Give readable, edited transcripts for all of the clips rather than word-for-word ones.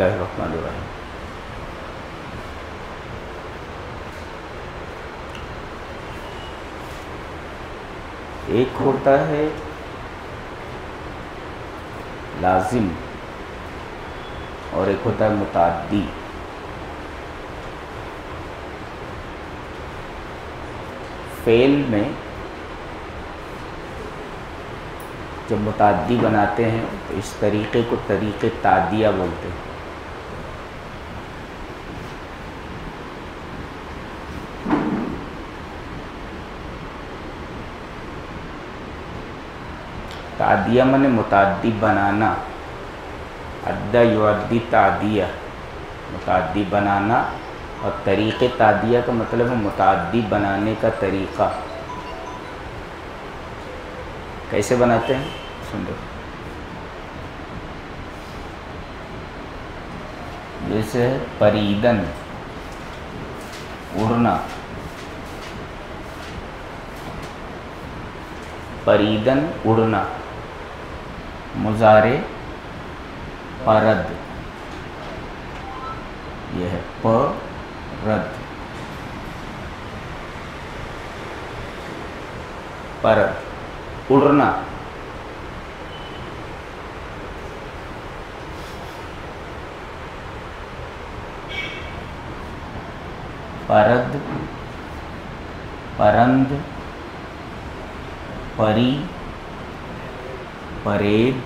اللہ الرحمن الرحیم۔ ایک ہوتا ہے لازم اور ایک ہوتا ہے متعدی۔ فعل میں جب متعدی بناتے ہیں تو اس طریقے کو طریق تعدیہ بولتے ہیں۔ تعدیہ مانے متعدی بنانا، عدہ یعدی تعدیہ، متعدی بنانا، اور طریق تعدیہ کا مطلب ہے متعدی بنانے کا طریقہ۔ کیسے بناتے ہیں سن لو۔ جیسے پریدن اڑنا، پریدن اڑنا، مضارع پرد، یہ ہے پرد، پرد اڑنا۔ پرد، پرند، پری، پرید،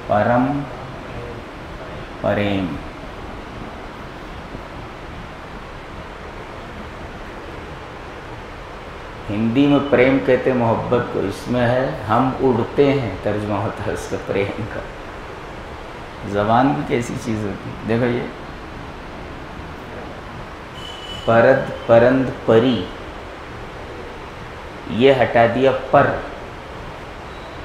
پرم، پریم۔ ہندی میں پریم کہتے ہیں محبت کو، اس میں ہے ہم اڑتے ہیں، ترجمہ ہوتا ہے اس کا پریم کا۔ زبان بھی کیسی چیز ہوتی ہے، دیکھو یہ پرد، پرند، پری، یہ ہٹا دیا پر۔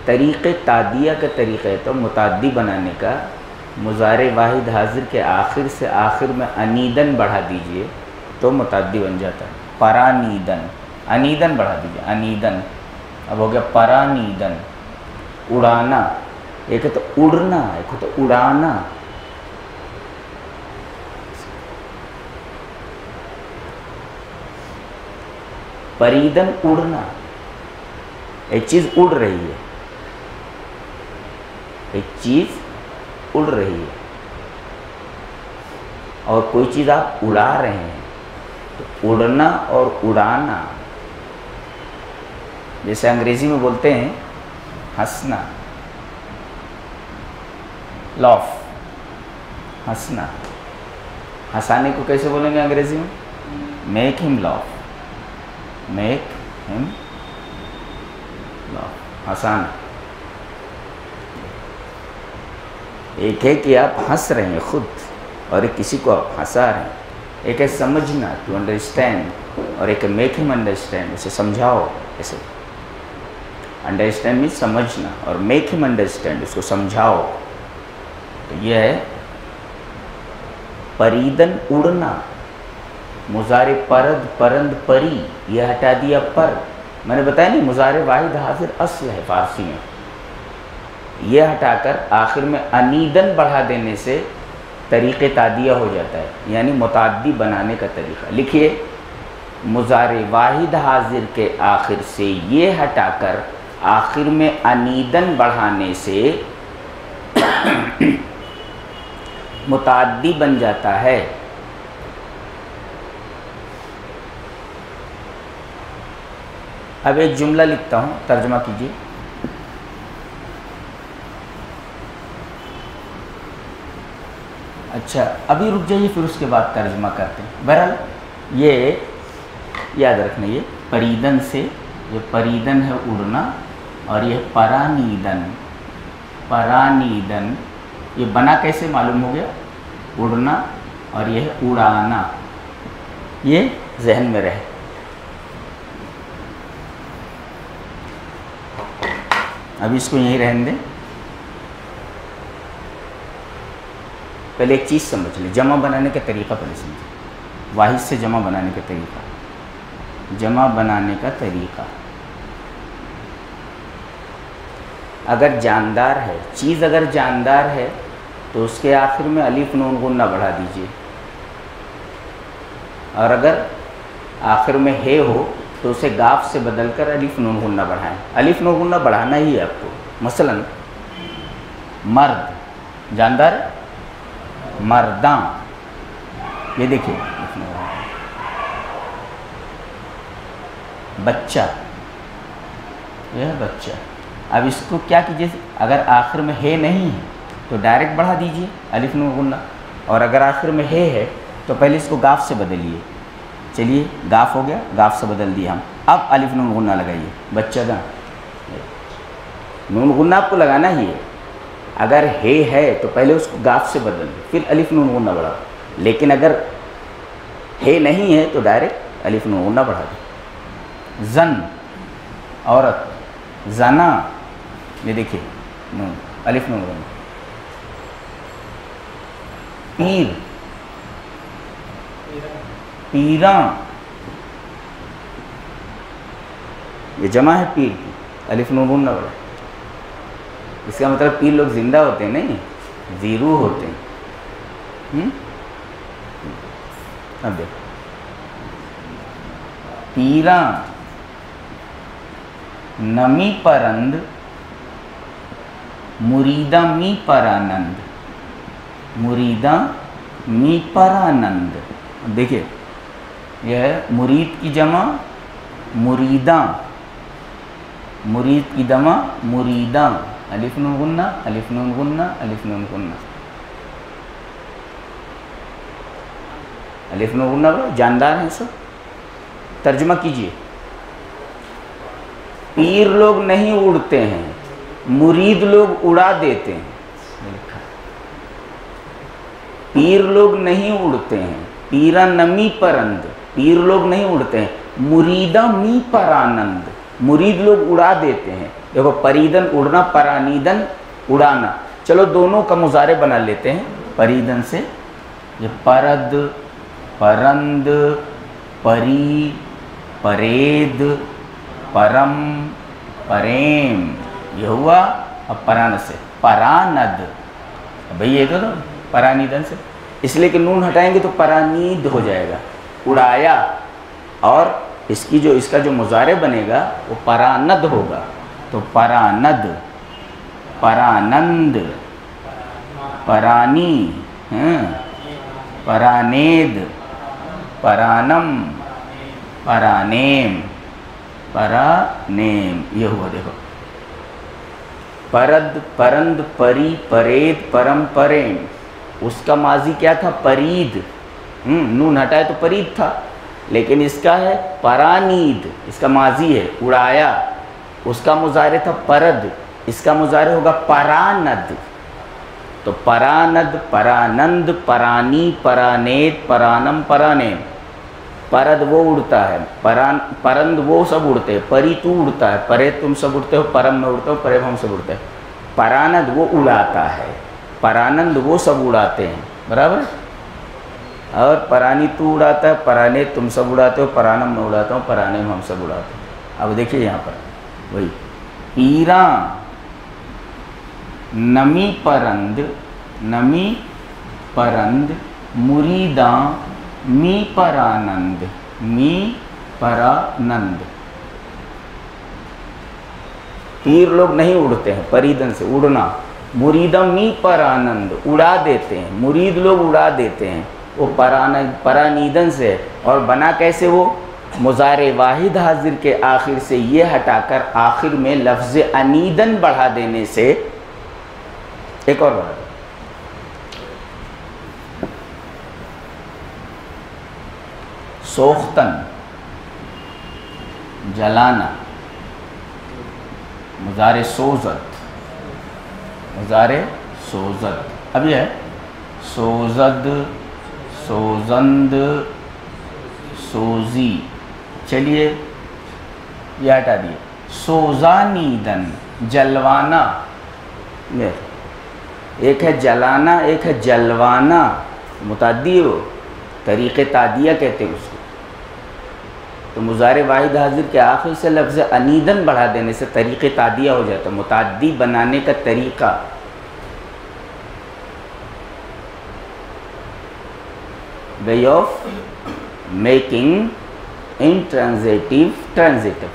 طریق تعدیہ کا طریقہ ہے تو متعدی بنانے کا، مضارع واحد حاضر کے آخر سے آخر میں انیدن بڑھا دیجئے تو متعدی بن جاتا ہے۔ پرانیدن، انیدن بڑھا دیجئے، انیدن، اب ہو گیا پرانیدن، اڑانا۔ ایک ہے تو اڑنا، ایک ہے تو اڑانا۔ پریدن اڑنا، ایک چیز اڑ رہی ہے، ایک چیز اڑ رہی ہے، اور کوئی چیز آپ اڑا رہے ہیں، تو اڑنا اور اڑانا، جیسے انگریزی میں بولتے ہیں ہنسنا، لاف، ہنسنا۔ ہنسانے کو کیسے بولیں گے انگریزی میں؟ میک ہم لاف، میک ہم لاف، ہنسانا۔ ایک ہے کہ آپ ہنس رہے ہیں خود، اور ایک کسی کو آپ ہنسا رہے ہیں۔ ایک ہے سمجھنا، ٹو انڈرسٹینڈ، اور ایک ہے میک ہم انڈرسٹینڈ، اسے سمجھاؤ۔ ایسے انڈرسٹینڈ مینس سمجھنا، اور میک ہم انڈرسٹینڈ، اس کو سمجھاؤ۔ تو یہ ہے پریدن اڑنا، مضارع پرد، پرند، پری، یہ ہٹا دیا پر۔ میں نے بتایا نہیں مضارع واحد حاضر اصل ہے فارسی میں، یہ ہٹا کر آخر میں انیدن بڑھا دینے سے طریق تعدیہ ہو جاتا ہے، یعنی متعدی بنانے کا طریقہ۔ لکھیے مضارع واحد حاضر کے آخر سے یہ ہٹا کر آخر میں انیدن بڑھانے سے متعدی بن جاتا ہے۔ اب ایک جملہ لکھتا ہوں، ترجمہ کیجیے۔ اچھا ابھی رک جائیے، پھر اس کے بعد ترجمہ کرتے ہیں۔ بہرحال یہ یاد رکھنا، یہ پریدن سے، یہ پریدن ہے اڑنا، اور یہ پرانیدن، پرانیدن، یہ بنا کیسے معلوم ہو گیا؟ اڑنا، اور یہ ہے اڑانا، یہ ذہن میں رہے۔ ابھی اس کو یہیں رہنے دیں۔ پہلے ایک چیز سمجھ لیں، جمع بنانے کا طریقہ پہلے سمجھیں۔ واحد سے جمع بنانے کا طریقہ، جمع بنانے کا طریقہ۔ اگر جاندار ہے، چیز اگر جاندار ہے تو اس کے آخر میں الف نون غنہ بڑھا دیجئے، اور اگر آخر میں ہے ہو تو اسے گاف سے بدل کر الف نون غنہ بڑھائیں۔ الف نون غنہ بڑھانا ہی ہے آپ کو۔ مثلا مرد، جاندار مرداں، یہ دیکھیں بچہ، یہ ہے بچہ۔ اب اس کو کیا کیجیے، اگر آخر میں ہے نہیں ہے تو ڈائریکٹ بڑھا دیجئے الف نون غنہ، اور اگر آخر میں ہے تو پہلے اس کو گاف سے بدلیے۔ چلیے گاف ہو گیا، گاف سے بدل دیا ہم، اب الف نون غنہ لگائیے، بچہ دا نون غنہ آپ کو لگانا ہی ہے۔ اگر ہے تو پہلے اس کو گاف سے بدل دیں، پھر الف نون غنہ بڑھا، لیکن اگر ہے نہیں ہے تو ڈائریکٹ الف نون غنہ بڑھا دیں۔ زن، عورت، زنا، یہ دیکھیے نون الف نون غنہ۔ پیر، پیراں، یہ جمع ہے پیر کی، الف نون غنہ بڑھا۔ اس کا مطلب پیر لوگ زندہ ہوتے ہیں، نہیں زیرو ہوتے ہیں۔ اب دیکھ پیراں، نمی پرند، مریداں می پرانند، مریداں می پرانند۔ دیکھیے یہ ہے مرید کی جمع مریداں، مرید کی جمع مریداں، الف نون غنہ، الف نون غنہ، الف نون غنہ، الف نون غنہ۔ جاندار ہیں سب، ترجمہ کیجئے۔ پیر لوگ نہیں اڑتے ہیں، مرید لوگ اڑا دیتے ہیں۔ پیر لوگ نہیں اڑتے ہیں، پیرا نمی پرند، پیر لوگ نہیں اڑتے ہیں، مریدہ می پرانند، مرید لوگ اڑا دیتے ہیں۔ دیکھو پریدن اڑنا، پرانیدن اڑانا، چلو دونوں کا مضارع بنا لیتے ہیں پریدن سے۔ یہ پرد، پرند، پری، پرید، پرم، پریم، یہ ہوا۔ اب پران سے پراند، بھئی یہ تو پرانیدن سے، اس لیے کہ نون ہٹائیں گے تو پرانید ہو جائے گا، اڑایا، اور اس کا جو مضارع بنے گا وہ پراند ہوگا، تو پراند، پرانند، پرانی، پرانید، پرانم، پرانیم، پرانیم، یہ ہوا۔ دیکھو پرد، پرند، پری، پرید، پرم، پریم، اس کا ماضی کیا تھا؟ پرید، نون ہٹائے تو پرید تھا، لیکن اس کا ہے پرانید، اس کا ماضی ہے اڑایا، اس کا مضارع تھا پرد، اس کا مضارع ہوگا پراند، تو پراند، پرانند، پرانی، پرانید، پرانم، پرانیم۔ پرد وہ اڑتا ہے، پرند وہ سب اڑتے ہیں، پری تو اڑتا ہے، پرید تم سب اڑتے ہو، پرم میں اڑتے ہو، پریب ہم سب اڑتے ہیں۔ پراند وہ اڑاتا ہے، پرانند وہ سب اڑاتے ہیں، برابر؟ اور پرانی تو اڑاتا ہے، پرانید تم سب اڑاتے ہو، پرانم میں اڑاتا ہوں، پرانیم ہم سب اڑاتے ہیں۔ اب دیکھیے یہاں پر وہی پیراں، نمی پرند، نمی پرند، مریداں می پرانند، می پرانند۔ پیر لوگ نہیں اڑتے ہیں، پریدن سے اڑنا، مریداں می پرانند، اڑا دیتے ہیں، مرید لوگ اڑا دیتے ہیں، وہ پرانیدن سے، اور بنا کیسے وہ؟ مضارع واحد حاضر کے آخر سے یہ ہٹا کر آخر میں لفظ انیدن بڑھا دینے سے۔ ایک اور بڑھا، سوختن، جلانا، مضارع سوزت، مضارع سوزت۔ اب یہ ہے سوزد، سوزند، سوزی۔ چلیے یہ ہٹا دیے، سوزانیدن، جلوانا، ایک ہے جلانا، ایک ہے جلوانا، متعدی ہو، طریق تعدیہ کہتے ہیں اس کو۔ تو مضارع واحد حاضر کے آخر سے لفظ انیدن بڑھا دینے سے طریق تعدیہ ہو جاتا ہے، متعدی بنانے کا طریقہ۔ way of making intransitive transitive,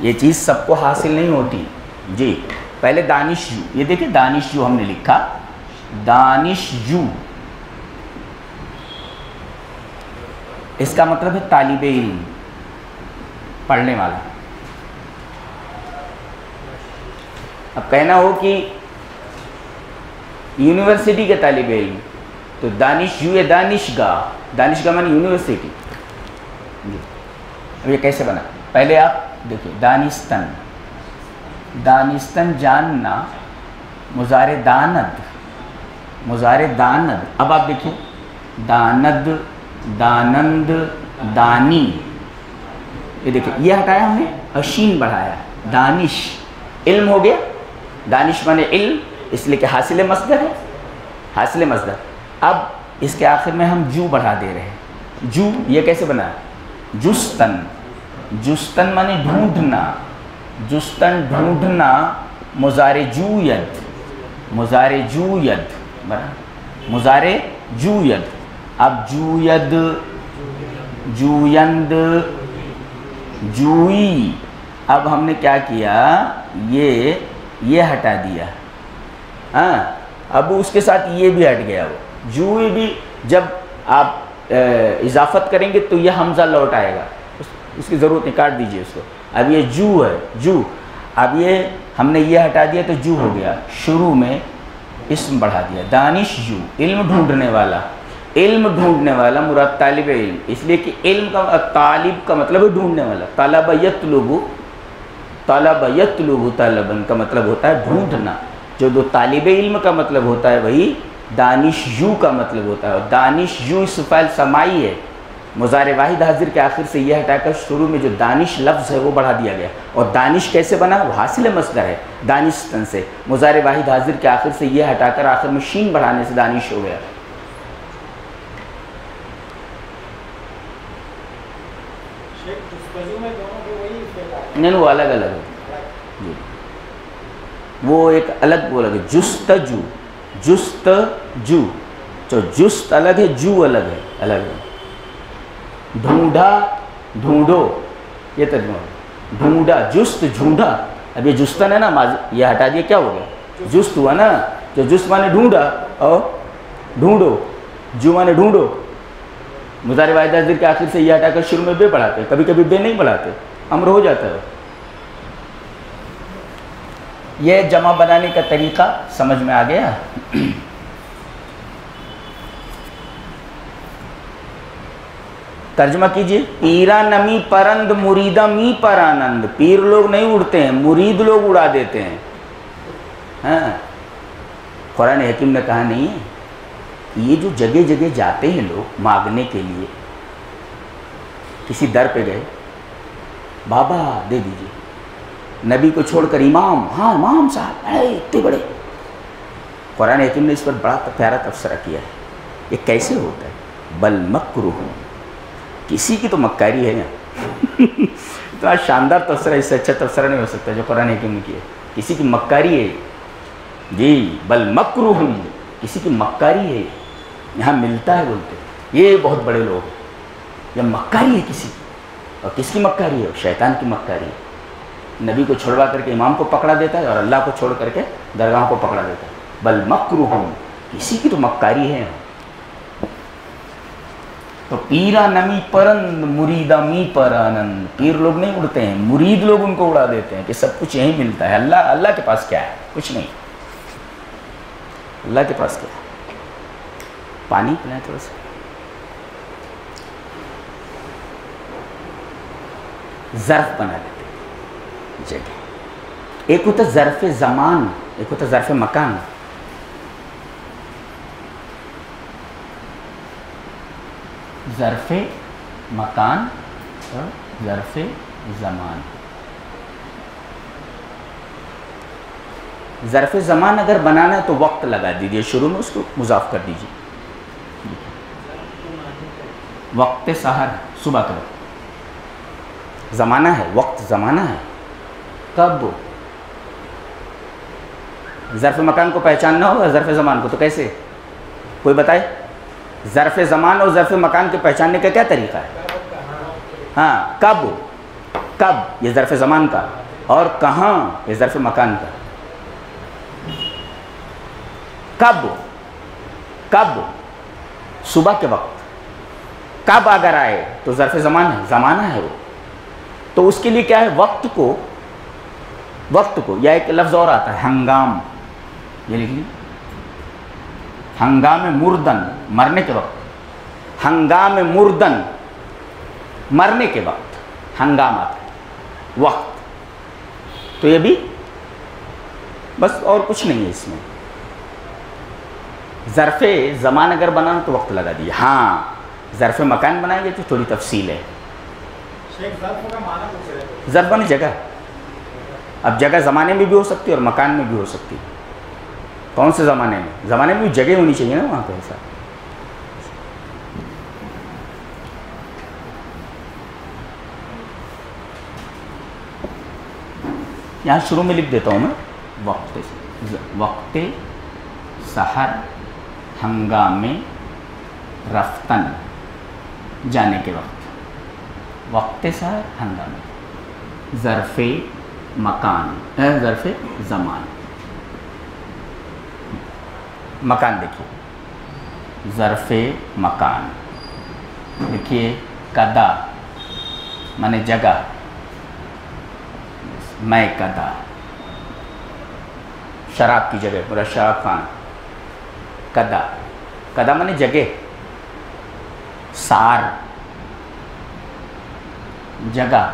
یہ چیز سب کو حاصل نہیں ہوتی جی. پہلے دانش جو، یہ دیکھیں دانش جو ہم نے لکھا، دانش جو اس کا مطلب ہے طالب علم، پڑھنے والا. اب کہنا ہو کہ یونیورسٹی کے طالب علم تو دانش جو ہے دانشگاہ، دانشگاہ معنی یونیورسٹی. اب یہ کیسے بنا؟ پہلے آپ دیکھیں دانستن، دانستن جاننا، مضارع داند، مضارع داند. اب آپ دیکھیں داند، دانند، دانی، یہ دیکھیں یہ ہٹایا ہم نے اور شین بڑھایا، دانش، علم ہو گیا. دانش مانے علم، اس لیے کہ حاصل مصدر ہے، حاصل مصدر. اب اس کے آخر میں ہم جو بڑھا دے رہے ہیں. جو یہ کیسے بنا؟ جستن، جستن مانے ڈھونڈنا، جستن ڈھونڈنا، مضارع جوید، مضارع جوید بنا، مضارع جوید. اب جوید، جویند، جوئی. اب ہم نے کیا کیا؟ یہ ہٹا دیا. ہاں اب اس کے ساتھ یہ بھی ہٹ گیا. وہ جوئی بھی جب آپ اضافت کریں گے تو یہ حمزہ لوٹ آئے گا، اس کی ضرورت نہیں، کاٹ دیجئے اس کو. اب یہ جو ہے، جو. اب یہ ہم نے یہ ہٹا دیا تو جو ہو گیا. شروع میں اسم بڑھا دیا، دانش جو، علم ڈھونڈنے والا. علم ڈھونڈنے والا مراد طالب علم، اس لیے کہ علم کا طالب کا مطلب ہے ڈھونڈنے والا. طلب یطلب، طلب یطلب طلبن کا مطلب ہوتا ہے ڈھونڈنا. جو دو طالب علم کا مطلب ہوتا ہے وہی دانش یو کا مطلب ہوتا ہے. اور دانش یو اس فعل سمائی ہے، مضارع واحد حاضر کے آخر سے یہ ہٹا کر شروع میں جو دانش لفظ ہے وہ بڑھا دیا گیا. اور دانش کیسے بنا؟ وہ حاصل مصدر ہے دانستن سے. مضارع واحد حاضر کے آخر سے یہ ہٹا کر آخر میں شین بڑھانے سے دانش ہو گیا. نہیں وہ الگ الگ ہے جی، وہ ایک الگ وہ الگ ہے. جستجو، جستجو، تو جست الگ ہے، جو الگ ہے، الگ ہے. ڈھونڈا، ڈھونڈو، یہ ترجمہ ڈھونڈا، جست ڈھونڈا. اب یہ جستن ہے نا، یہ ہٹا دیا کیا ہو گیا؟ جست ہوا نا. جو جست مانے ڈھونڈا اور ڈھونڈو، جو مانے ڈھونڈو. مضارع واحد حاضر کے آخر سے یہ ہٹا کر شروع میں بے پڑھاتے، کبھی کبھی بے نہیں پڑھاتے، امر ہو جاتا ہے. یہ جمع بنانے کا طریقہ سمجھ میں آ گیا. ترجمہ کیجئے. پیرا نمی پرند مریدہ می پر آنند. پیر لوگ نہیں اڑتے ہیں، مرید لوگ اڑا دیتے ہیں. ہاں قرآن حکیم نے کہا نہیں ہے، یہ جو جگہ جگہ جاتے ہیں لوگ مانگنے کے لیے، کسی در پہ گئے، بابا دے دیجئے، نبی کو چھوڑ کر امام، ہاں امام صاحب اتنے بڑے. قرآن حکیم نے اس پر بڑا پیارا تبصرہ کیا ہے. یہ کیسے ہوتا ہے؟ بل مکرہ، کسی کی تو مکاری ہے نا. تو آج شاندار تبصرہ، اس سے اچھا تبصرہ نہیں ہو سکتا جو قرآن حکیم نے کیا. کسی کی مکاری ہے جی، بل مکرہ، کسی کی مکاری ہے. یہاں ملتا ہے بولتے یہ بہت بڑے لوگ ہیں. یہ مکاری ہے کسی کی. اور کس کی مکاری ہے؟ شیطان کی مکاری ہے. نبی کو چھوڑوا کر کے امام کو پکڑا دیتا ہے اور اللہ کو چھوڑ کر کے درگاہ کو پکڑا دیتا ہے. بل مکرہ، کسی کی تو مکاری ہے. تو پیرا نمی پرند مریدہ می پر آنند. پیر لوگ نہیں اڑتے ہیں، مرید لوگ ان کو اڑا دیتے ہیں کہ سب کچھ یہیں ملتا ہے. اللہ کے پاس کیا ہے؟ کچھ نہیں. اللہ کے پاس کیا ہے؟ پانی پلائیں تھوڑا سا. ظرف بنا دیتے جگہ. ایک ہوتا ظرف زمان، ایک ہوتا ظرف مکان. ظرف مکان اور ظرف زمان. ظرف زمان اگر بنانا ہے تو وقت لگا دیجیے، شروع میں اس کو مضاف کر دیجیے. وقت سحر، صبح کا وقت. زمانہ ہے، وقت زمانہ ہے. کب؟ ظرف مکان کو پہچاننا ہوگا ظرف زمان کو، تو کیسے؟ کوئی بتائے. ظرف زمان اور ظرف مکان کے پہچاننے کا کیا طریقہ ہے؟ ہاں کب، کب یہ ظرف زمان کا، اور کہاں یہ ظرف مکان کا. کب صبح کے وقت، کب اگر آئے تو ظرف زمان ہے، زمانہ ہے وہ. تو اس کے لیے کیا ہے، وقت کو یا ایک لفظ اور آتا ہے ہنگام، یہ لکھ لیں، ہنگام مردن، مرنے کے وقت. ہنگام مردن، مرنے کے وقت ہنگام آتا ہے، وقت. تو یہ بھی بس اور کچھ نہیں ہے اس میں. ظرف زمان اگر بنانا تو وقت لگا دیا. ہاں ظرف مکان بنائیں گے تو تھوڑی تفصیل ہے. ظرف بنی جگہ، اب جگہ زمانے میں بھی ہو سکتی ہے اور مکان میں بھی ہو سکتی ہے. کون سے زمانے میں؟ زمانے میں بھی جگہ ہونی چاہیے نا وہاں پہ. ایسا یہاں شروع میں لکھ دیتا ہوں میں، وقت سحر ہنگام رفتن، جانے کے وقت. وقت سحر ہنگام، ظرف مکان، ظرف زمان. مکان دیکھیے، ظرف مکان دیکھیے، کدا مانے جگہ، میں کدا، شراب کی جگہ، پورا شراب خانہ. کدا مانے جگہ. سار جگہ،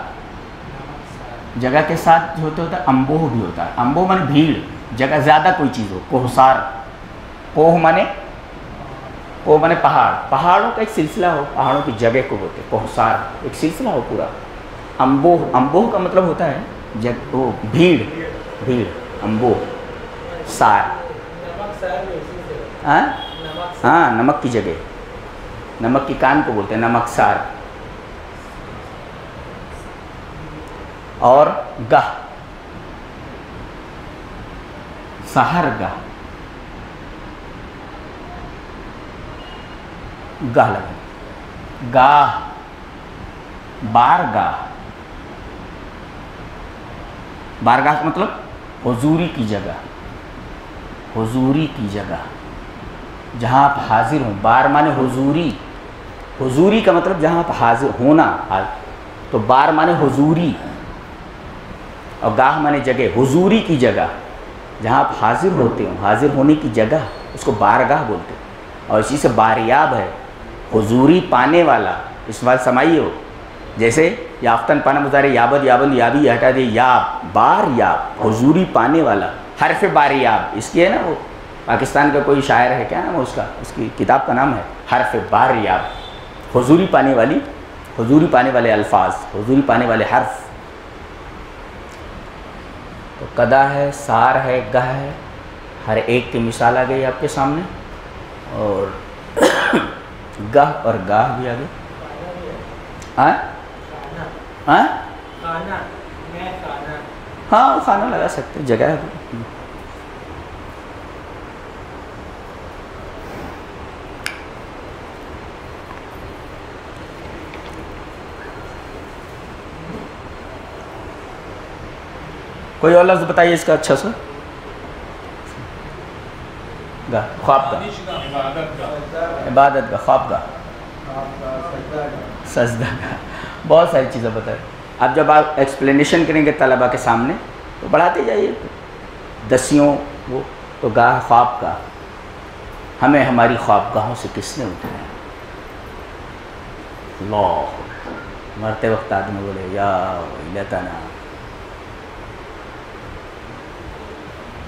جگہ کے ساتھ جو ہوتا ہے امبوہ بھی ہوتا ہے. امبوہ مانے بھیڑ، جگہ زیادہ کوئی چیز ہو. کوہسار، کوہ مانے پہاڑ، پہاڑوں کا ایک سلسلہ ہو، پہاڑوں کی جگہ کو بولتے ہیں کوہسار. ایک سلسلہ ہو پورا. امبوہ کا مطلب ہوتا ہے وہ بھیڑ. امبوہ سار. ہاں نمک کی جگہ، نمک کی کان کو بولتے ہیں نمک سار. اور گاہ، سحر گاہ، گاہ لگا. گاہ، بارگاہ. بارگاہ کا مطلب حضوری کی جگہ، حضوری کی جگہ جہاں آپ حاضر ہوں. بار مانے حضوری، حضوری کا مطلب جہاں آپ حاضر ہونا. تو بار مانے حضوری اور گاہ مانے جگہ. حضوری کی جگہ جہاں آپ حاضر ہوتے ہوں، حاضر ہونے کی جگہ، اس کو بارگاہ بولتے ہیں. اور اسی سے باریاب ہے، حضوری پانے والا. اس بات سمائی ہو، جیسے یافتن پانا مضارع، یابد یابن یابی، یہ ہٹا دے یاب، بار یاب، حضوری پانے والا. حرف باریاب، اس کی ہے نا وہ پاکستان کا کوئی شاعر ہے، کیا نام ہے اس کا، اس کی کتاب کا نام ہے حرف باریاب. حضوری پانے والی، حضوری پانے والے الفاظ، حضوری پانے والے حرف. تو کدا ہے، سار ہے، گاہ ہے. ہر ایک کی مثال آ گئی آپ کے سامنے. اور گاہ اور گاہ بھی آ گئی. ہاں کھانا لگا سکتے، جگہ ہے. کوئی اور لفظ بتائیے اس کا اچھا سا. خواب کا، عبادت کا، خواب کا، سجدہ کا، بہت ساری چیزیں بتائیں. اب جب آپ ایکسپلینیشن کریں گے طلباء کے سامنے تو بڑھاتے جائیے. دسیوں وہ تو گاہ خواب کا، ہمیں ہماری خوابگاہوں سے کس نے اٹھایا. اللہ، مرتے وقت آدمی بولے یا ویلتنا،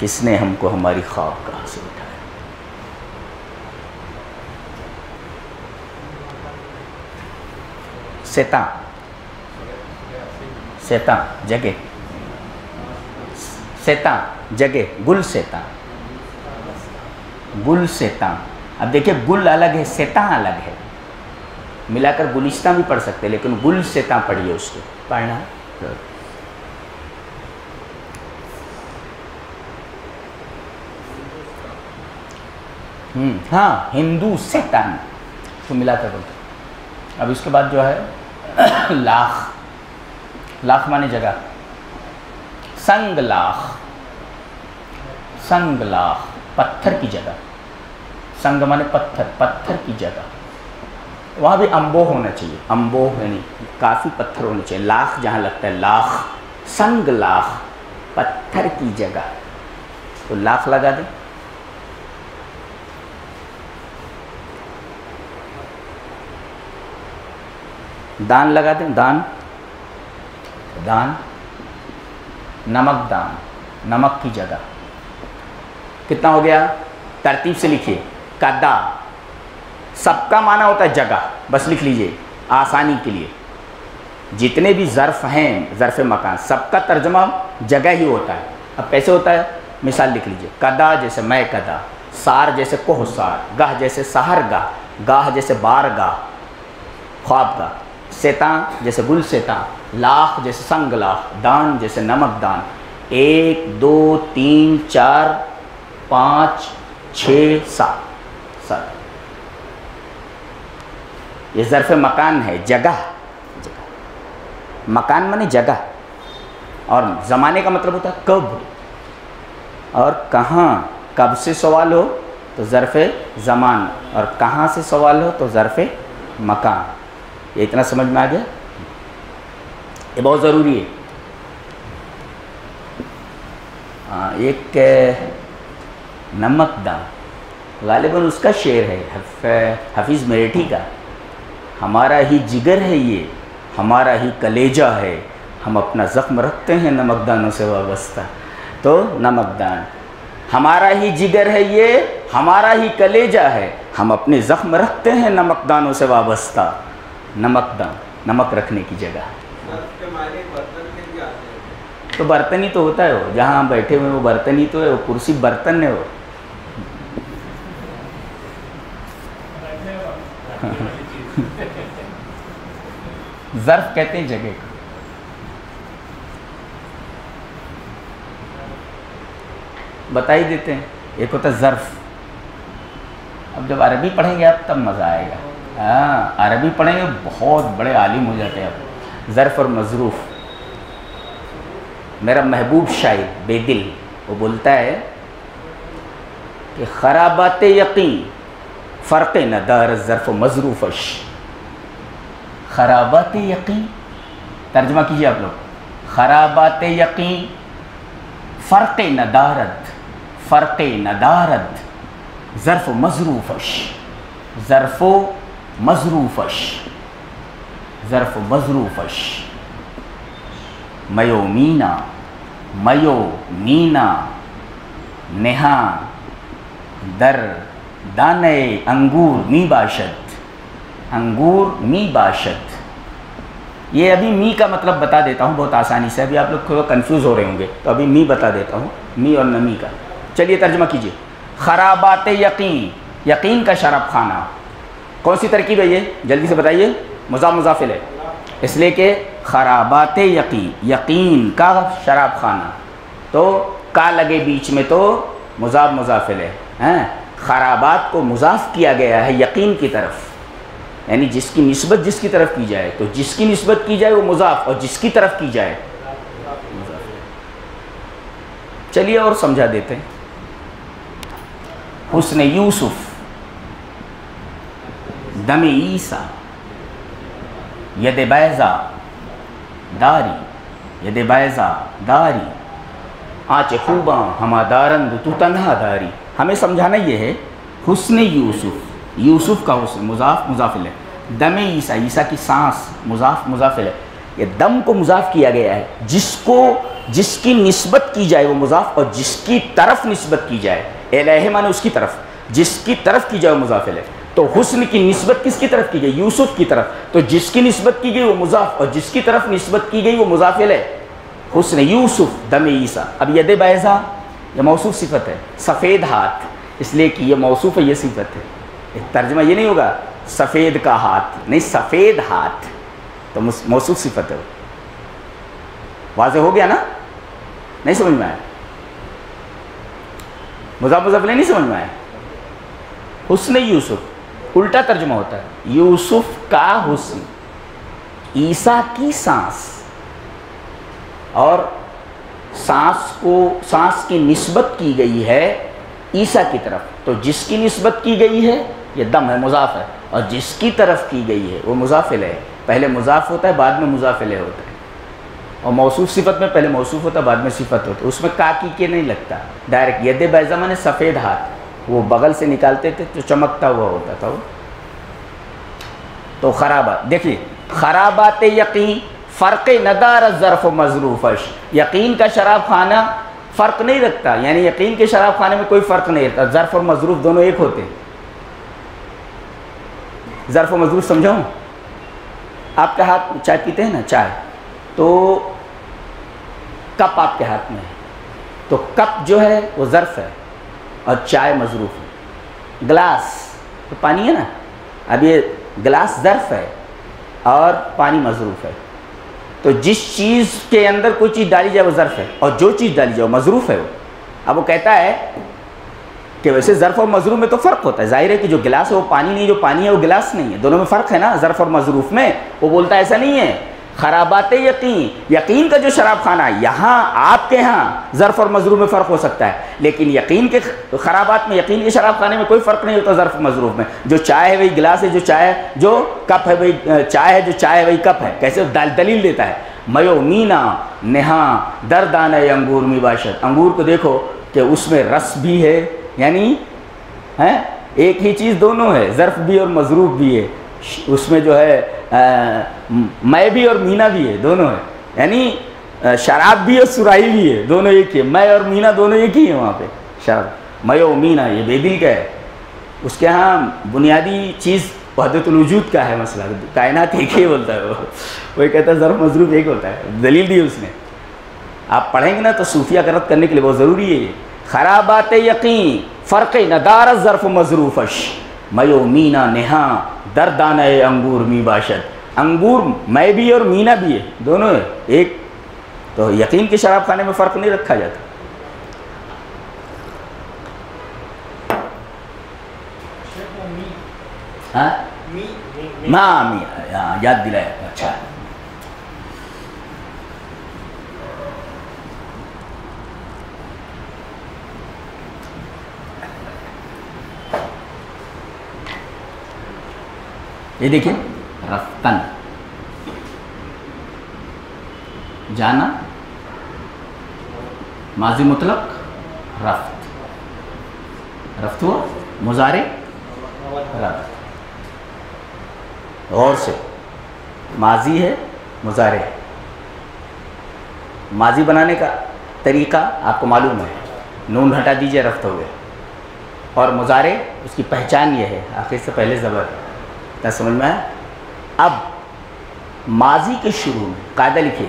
کس نے ہم کو ہماری خوابگاہ سے اٹھایا. سیتا، سیتا جگہ، سیتا جگہ، گل سیتا، گل سیتا. اب دیکھیں گل الگ ہے، سیتا الگ ہے. ملا کر گلستہ بھی پڑھ سکتے لیکن گل سیتا پڑھیے اس کو پڑھنا. ہاں ہندو سیتان تو ملا کر بولتے. اب اس کے بعد جو ہے لاکھ، لاخ مانے جگہ. سنگ لاخ، سنگ لاخ پتھر کی جگہ. سنگ مانے پتھر، پتھر کی جگہ. وہاں بھی امبو ہونا چاہیے، امبو یعنی کافی پتھر ہونے چاہیے. لاخ جہاں لگتا ہے لاخ، سنگ لاخ پتھر کی جگہ. تو لاخ لگا دیں. دان لگا دیں، دان، دان، نمک دان، نمک کی جگہ. کتنا ہو گیا؟ ترتیب سے لکھیے. کدا، سب کا معنی ہوتا ہے جگہ، بس لکھ لیجئے آسانی کے لیے. جتنے بھی ظرف ہیں، ظرف مکان، سب کا ترجمہ جگہ ہی ہوتا ہے. اب کیسے ہوتا ہے؟ مثال لکھ لیجئے. کدا جیسے میں کدا، سار جیسے کوہ سار، گاہ جیسے سہر گاہ، گاہ جیسے بار گاہ، خواب گاہ. سیتاں جیسے گل سیتاں، لاخ جیسے سنگ لاخ، دان جیسے نمک دان. 1 2 3 4 5 6 7. یہ ظرف مکان ہے، جگہ. مکان مانے جگہ. اور زمانے کا مطلب ہوتا ہے کب اور کہاں. کب سے سوال ہو تو ظرف زمان، اور کہاں سے سوال ہو تو ظرف مکان. یہ اتنا سمجھ میں آ گیا؟ یہ بہت ضروری ہے. ایک نمک دان غالباً اس کا شعر ہے حفیظ میرٹھی کا. ہمارا ہی جگر ہے یہ، ہمارا ہی کلیجہ ہے، ہم اپنا زخم رکھتے ہیں نمک دانوں سے وابستہ. تو نمک دان، ہمارا ہی جگر ہے یہ، ہمارا ہی کلیجہ ہے، ہم اپنے زخم رکھتے ہیں نمک دانوں سے وابستہ. نمک دان، نمک رکھنے کی جگہ. تو برتن ہی تو ہوتا ہے وہ، جہاں ہم بیٹھے ہوئے وہ برتن ہی تو ہے، وہ کرسی برتن ہے وہ. ظرف کہتے ہیں جگہ کو. بتا ہی دیتے ہیں. ایک ہوتا ہے ظرف. اب جب عربی پڑھیں گے آپ تب مزہ آئے گا. ہاں عربی پڑھیں گے بہت بڑے عالم ہو جاتے ہیں آپ. ظرف اور مظروف. میرا محبوب شاعر بے دل وہ بولتا ہے کہ خرابات یقین فرق ندار ظرف و مظروفش. خرابات یقین، ترجمہ کیجیے آپ لوگ. خرابات یقین فرق ندارت، فرق ندارت ظرف و مظروفش، ظرف و مظروفش، ظرف و مظروفش. میو مینا، میو مینا نہا در دانے انگور می باشد، انگور می باشد. یہ ابھی می کا مطلب بتا دیتا ہوں بہت آسانی سے. ابھی آپ لوگ تھوڑا کنفیوز ہو رہے ہوں گے تو ابھی می بتا دیتا ہوں، می اور نمی کا. چلیے ترجمہ کیجیے. خرابات یقین، یقین کا شراب خانہ. کون سی ترکیب ہے یہ؟ جلدی سے بتائیے. مضاف مضاف ہے، اس لیے کہ خرابات یقین، یقین کا شراب خانہ. تو کا لگے بیچ میں تو مضاف مضاف ہے. خرابات کو مضاف کیا گیا ہے یقین کی طرف، یعنی جس کی نسبت جس کی طرف کی جائے تو جس کی نسبت کی جائے وہ مضاف، اور جس کی طرف کی جائے مضاف. چلیے اور سمجھا دیتے ہیں. حسن یوسف، دم عیسیٰ، ید بیضا داری، ید بیضا داری، آنچ خوباں ہما دارند تو تنہا داری. ہمیں سمجھانا یہ ہے حسن یوسف، یوسف کا حسن مضاف مضاف ہے. دم عیسیٰ، عیسیٰ کی سانس مضاف مضاف ہے. یہ دم کو مضاف کیا گیا ہے. جس کی نسبت کی جائے وہ مضاف، اور جس کی طرف نسبت کی جائے، الہ مانے اس کی طرف، جس کی طرف کی جائے وہ مضاف ہے. تو حسن کی نسبت کس کی طرف کی گئی؟ یوسف کی طرف. تو جس کی نسبت کی گئی وہ مضاف، اور جس کی طرف نسبت کی گئی وہ مضاف ہے. حسن یوسف دم عیسیٰ. اب ید بیضا یہ موصوف صفت ہے. سفید ہاتھ، اس لیے کہ یہ موصوف ہے، یہ صفت ہے. ترجمہ یہ نہیں ہوگا سفید کا ہاتھ، نہیں سفید ہاتھ، تو موصوف صفت ہے. واضح ہو گیا نا؟ نہیں سمجھ میں آیا؟ مضاف مضاف نہیں سمجھ میں آیا؟ حسن یوسف الٹا ترجمہ ہوتا ہے. یوسف کا حسن، عیسیٰ کی سانس. اور سانس کی نسبت کی گئی ہے عیسیٰ کی طرف، تو جس کی نسبت کی گئی ہے یہ دم ہے، مضاف ہے، اور جس کی طرف کی گئی ہے وہ مضاف الیہ ہے۔ پہلے مضاف ہوتا ہے، بعد میں مضاف الیہ ہوتا ہے، اور موصوف صفت میں پہلے موصوف ہوتا ہے، بعد میں صفت ہوتا ہے، اس میں کا کی کے نہیں لگتا، ڈائریکٹ۔ ید بیضا نے سفید ہاتھ، وہ بغل سے نکالتے تھے تو چمکتا ہوا ہوتا تھا وہ۔ تو خرابات، دیکھیے خرابات یقین، فرق ندار ظرف و مظروفش، یقین کا شراب خانہ فرق نہیں رکھتا، یعنی یقین کے شراب خانے میں کوئی فرق نہیں رکھتا، ظرف اور مظروف دونوں ایک ہوتے ہیں۔ ظرف و مظروف سمجھاؤں؟ آپ کے ہاتھ میں چائے پیتے ہیں نا، چائے، تو کپ آپ کے ہاتھ میں ہے، تو کپ جو ہے وہ ظرف ہے اور چائے مظروف ہے۔ گلاس تو پانی ہے نا، اب یہ گلاس ظرف ہے اور پانی مظروف ہے، تو جس چیز کے اندر کوئی چیز ڈالی جائے وہ ظرف ہے، اور جو چیز ڈالی جائے وہ مظروف ہے وہ۔ اب وہ کہتا ہے کہ ویسے ظرف اور مظروف میں تو فرق ہوتا ہے، ظاہر ہے کہ جو گلاس ہے وہ پانی نہیں، جو پانی ہے وہ گلاس نہیں ہے، دونوں میں فرق ہے نا ظرف اور مظروف میں۔ وہ بولتا ہے ایسا نہیں ہے، خرابات یقین، یقین کا جو شراب خانہ ہے، یہاں آپ کے ہاں ظرف اور مظروف میں فرق ہو سکتا ہے، لیکن یقین کے خرابات میں، یقین کے شراب خانے میں کوئی فرق نہیں ہوتا ظرف مظروف میں۔ جو چائے ہے وہی گلاس ہے، جو چائے جو کپ ہے وہی چائے ہے، جو چائے ہے وہی کپ ہے۔ کیسے دلیل دیتا ہے، میو مینا نہاں دردان انگور می باشد، انگور کو دیکھو کہ اس میں رس بھی ہے، یعنی ایک ہی چیز دونوں ہے، ظرف بھی اور مظروف بھی ہے، اس میں جو ہے میں بھی اور مینا بھی ہے، دونوں ہے، یعنی شراب بھی اور سراہی بھی ہے، دونوں ایک ہی ہے، میں اور مینا دونوں ایک ہی ہیں وہاں پہ۔ شراب میو مینا یہ بے دل کا ہے، اس کے ہاں بنیادی چیز وحدت الوجود کا ہے مسئلہ، کائنات ایک ہی بولتا ہے وہ کہتا ہے ظرف مظروف ایک ہوتا ہے، دلیل دی اس نے۔ آپ پڑھیں گے نا تو صوفیہ کا رد کرنے کے لیے بہت ضروری ہے یہ۔ خرابات یقین، فرق ندار ظرف مظروفش، میو مینا نہاں دردانہ انگور می باشد، انگور میں بھی اور مینا بھی ہے، دونوں ہے ایک، تو یقین کے شراب خانے میں فرق نہیں رکھا جاتا۔ ہاں یاد دلایا، اچھا۔ یہ دیکھیں، رفتن جانا، ماضی مطلق رفت، رفت ہوا، مضارع رفت، غور سے، ماضی ہے مضارع، ماضی بنانے کا طریقہ آپ کو معلوم ہے، نون ہٹا دیجئے رفت ہو گئے، اور مضارع اس کی پہچان یہ ہے آخر سے پہلے زبر، کیا سمجھ میں ہے؟ اب ماضی کے شروع میں قاعدہ لکھے،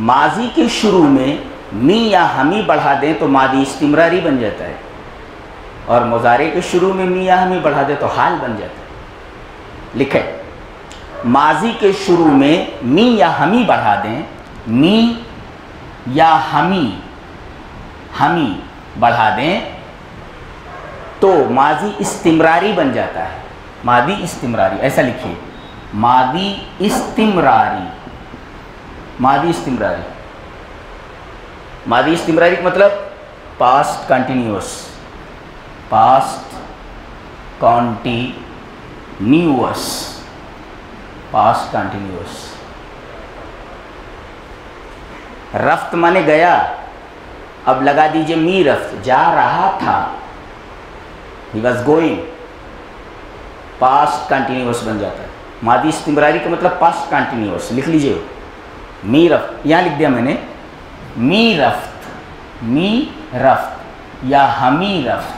ماضی کے شروع میں می یا ہمی بڑھا دیں تو ماضی استمراری بن جاتا ہے، اور مضارع کے شروع میں می یا ہمی بڑھا دیں تو حال بن جاتا ہے۔ لکھے، ماضی کے شروع میں می یا ہمی بڑھا دیں، می یا ہمی بڑھا دیں تو ماضی استمراری بن جاتا ہے، ماضی استمراری، ایسا لکھیے، ماضی استمراری، ماضی استمراری، ماضی استمراری کا مطلب past continuous, past continuous, past continuous. رفت مانے گیا، اب لگا دیجئے می رفت، جا رہا تھا، he was going، past continuous بن جاتا ہے۔ ماضی استمراری کا مطلب پاسٹ کنٹینیوس، لکھ لیجئے، می رفت، یہاں لکھ دیا میں نے، می رفت یا ہمی رفت،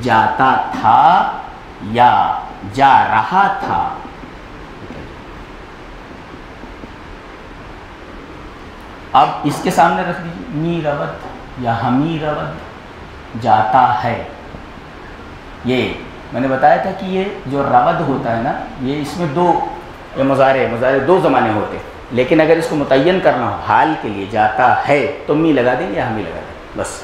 جاتا تھا یا جا رہا تھا۔ اب اس کے سامنے رکھ دیجیے، می رود یا ہمی رود، جاتا ہے۔ یہ میں نے بتایا تھا کہ یہ جو رود ہوتا ہے نا، یہ اس میں دو مضارع دو زمانے ہوتے، لیکن اگر اس کو متعین کرنا ہو حال کے لیے، جاتا ہے تو می لگا دیں یا ہمی لگا دیں بس۔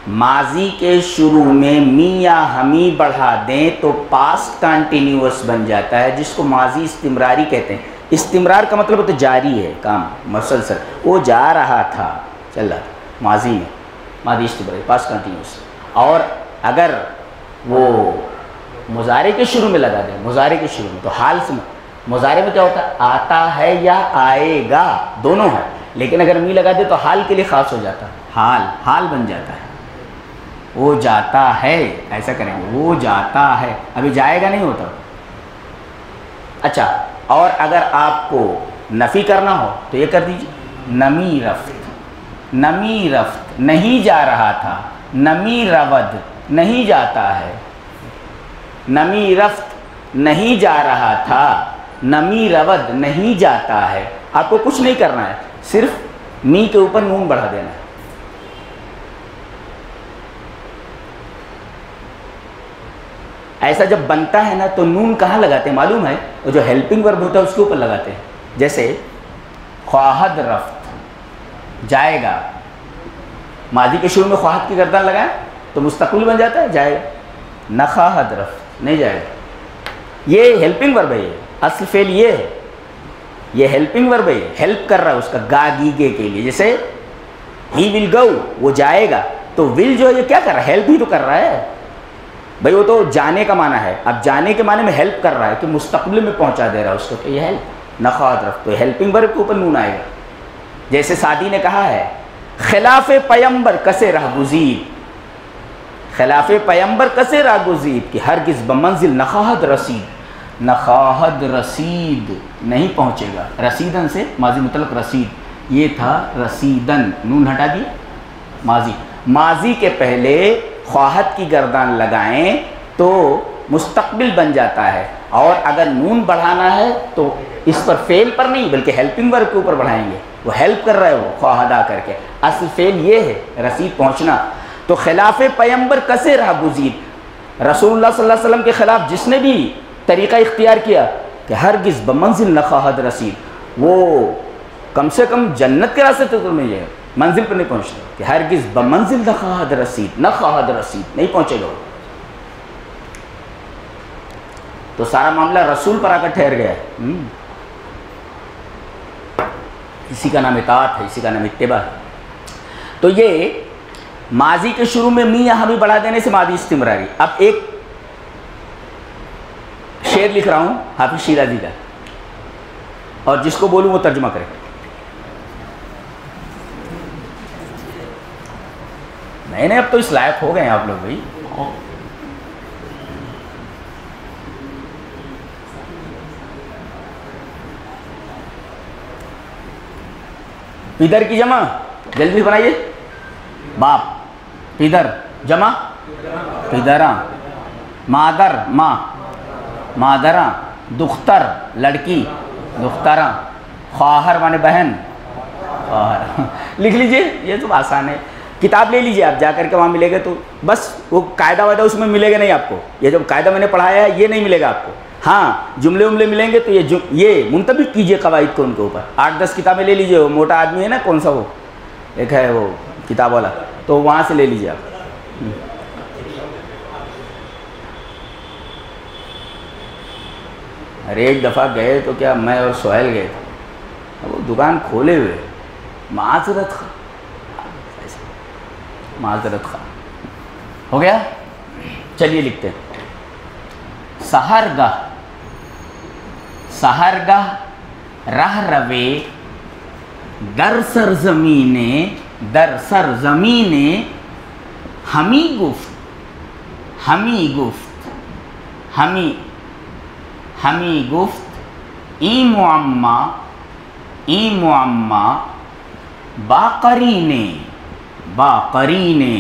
ماضی کے شروع میں می یا ہمی بڑھا دیں تو پاسٹ کنٹینیوس بن جاتا ہے، جس کو ماضی استمراری کہتے ہیں۔ استمرار کا مطلب ہوتا ہے جاری ہے کام، مسلسل، وہ جا رہا تھا، چل رہا تھا ماضی میں، ماضی استمراری، پاسٹ کنٹینیوس۔ اور اگر وہ مضارع کے شروع میں لگا دیں، مضارع کے شروع میں، تو حال سے مضارع میں کیا ہوتا ہے؟ آتا ہے یا آئے گا، دونوں ہے، لیکن اگر می لگا دے تو حال کے لیے خاص ہو جاتا ہے، حال بن جاتا ہے۔ وہ جاتا ہے، ایسا کریں گے، وہ جاتا ہے، ابھی جائے گا نہیں ہوتا۔ اچھا، اور اگر آپ کو نفی کرنا ہو تو یہ کر دیجیے، نمی رفت، نمی رفت نہیں جا رہا تھا، نمی رود نہیں جاتا ہے، نمی رفت نہیں جا رہا تھا، نمی رود نہیں جاتا ہے۔ آپ کو کچھ نہیں کرنا ہے، صرف می کے اوپر نون بڑھا دینا ہے۔ ایسا جب بنتا ہے نا تو نون کہاں لگاتے ہیں معلوم ہے؟ وہ جو ہیلپنگ ورب ہوتا ہے اس کے اوپر لگاتے ہیں۔ جیسے خواہد رفت، جائے گا، ماضی کے شروع میں خواہد کی گردان لگائیں تو مستقبل بن جاتا ہے، جائے گا۔ نخواہد رفت، نہیں جائے گا۔ یہ ہیلپنگ ورب ہے، یہ اصل فعل یہ ہے، یہ ہیلپنگ ورب ہے، ہیلپ کر رہا ہے اس کا گا گیگے کے لیے۔ جیسے ہی ول گو، وہ جائے گا، تو ول جو ہے یہ کیا کر رہا ہے؟ ہیلپ ہی تو کر رہا ہے بھائی، وہ تو جانے کا معنی ہے، اب جانے کے معنی میں ہیلپ کر رہا ہے کہ مستقبل میں پہنچا دے رہا ہے اس کو، تو یہ ہیلپ، نخواہد رفت، تو ہیلپنگ ورب کے اوپر نون آئے گا۔ جیسے سعدی نے کہا ہے خلاف پیمبر کسے راہ گزید، خلاف پیمبر کسے راہ گزید کہ ہرگز بمنزل نخواہد رسید، نخواہد رسید نہیں پہنچے گا، رسیدن سے ماضی مطلق رسید، یہ تھا رسیدن، نون ہٹا دی، ماضی، ماضی کے پہلے خواہد کی گردان لگائیں تو مستقبل بن جاتا ہے، اور اگر نون بڑھانا ہے تو اس پر فعل پر نہیں بلکہ ہیلپنگ ورب کے اوپر بڑھائیں گے، وہ ہیلپ کر رہا ہے، وہ خواہد آ کر کے، اصل فعل یہ ہے رسید پہنچنا۔ تو خلاف پیمبر کسے راہ گزید، رسول اللہ صلی اللہ علیہ وسلم کے خلاف جس نے بھی طریقہ اختیار کیا کہ ہرگز بمنزل نخواہد رسید، وہ کم سے کم جنت کے راستے تو نہیں ہے، منزل پر نہیں پہنچتا، کہ ہرگز بمنزل نخواہد رسید، نخواہد رسید نہیں پہنچے گا، تو سارا معاملہ رسول پر آ کر ٹھہر گیا ہے۔ اسی کا نام اطاعت ہے، اسی کا نام اتباع ہے۔ تو یہ ماضی کے شروع میں می یا ہمی بڑھا دینے سے ماضی استمراری۔ اب ایک شعر لکھ رہا ہوں حافظ شیرازی کا، اور جس کو بولوں وہ ترجمہ کرے۔ نہیں اب تو اس لائق ہو گئے ہیں آپ لوگ بھائی۔ پیدر کی جمع جلدی بنائیے، باپ، پیدر جمع پیدراں، مادر ماں، مادراں، دختر لڑکی، دختراں، خواہر مانے بہن، خواہر۔ لکھ لیجئے، یہ تو آسان ہے، کتاب لے لیجئے آپ جا کر کے، وہاں ملے گا، تو بس وہ قاعدہ وعدہ اس میں ملے گا نہیں آپ کو، یہ جو قاعدہ میں نے پڑھایا ہے یہ نہیں ملے گا آپ کو۔ ہاں جملے وملے ملیں گے تو یہ منطبق کیجئے قواعد کو ان کے اوپر۔ 8-10 کتابیں لے لیجئے، وہ موٹا آدمی ہے نا، کون سا وہ ایک ہے وہ کتاب والا، تو وہاں سے لے لیجئے آپ۔ ارے ایک دفعہ گئے تو کیا، میں اور سہیل گئے تھے، وہ دکان کھولے ہوئے، معذرت خواہ، معذرت خواہ ہو گیا۔ چلیے لکھتے ہیں، سحرگاہ، سحرگاہ رہ روے در سرزمین، در سرزمین ہمی گفت، ہمی گفت، ہمی گفت این معمہ، این معمہ باقرینے، باقرینے،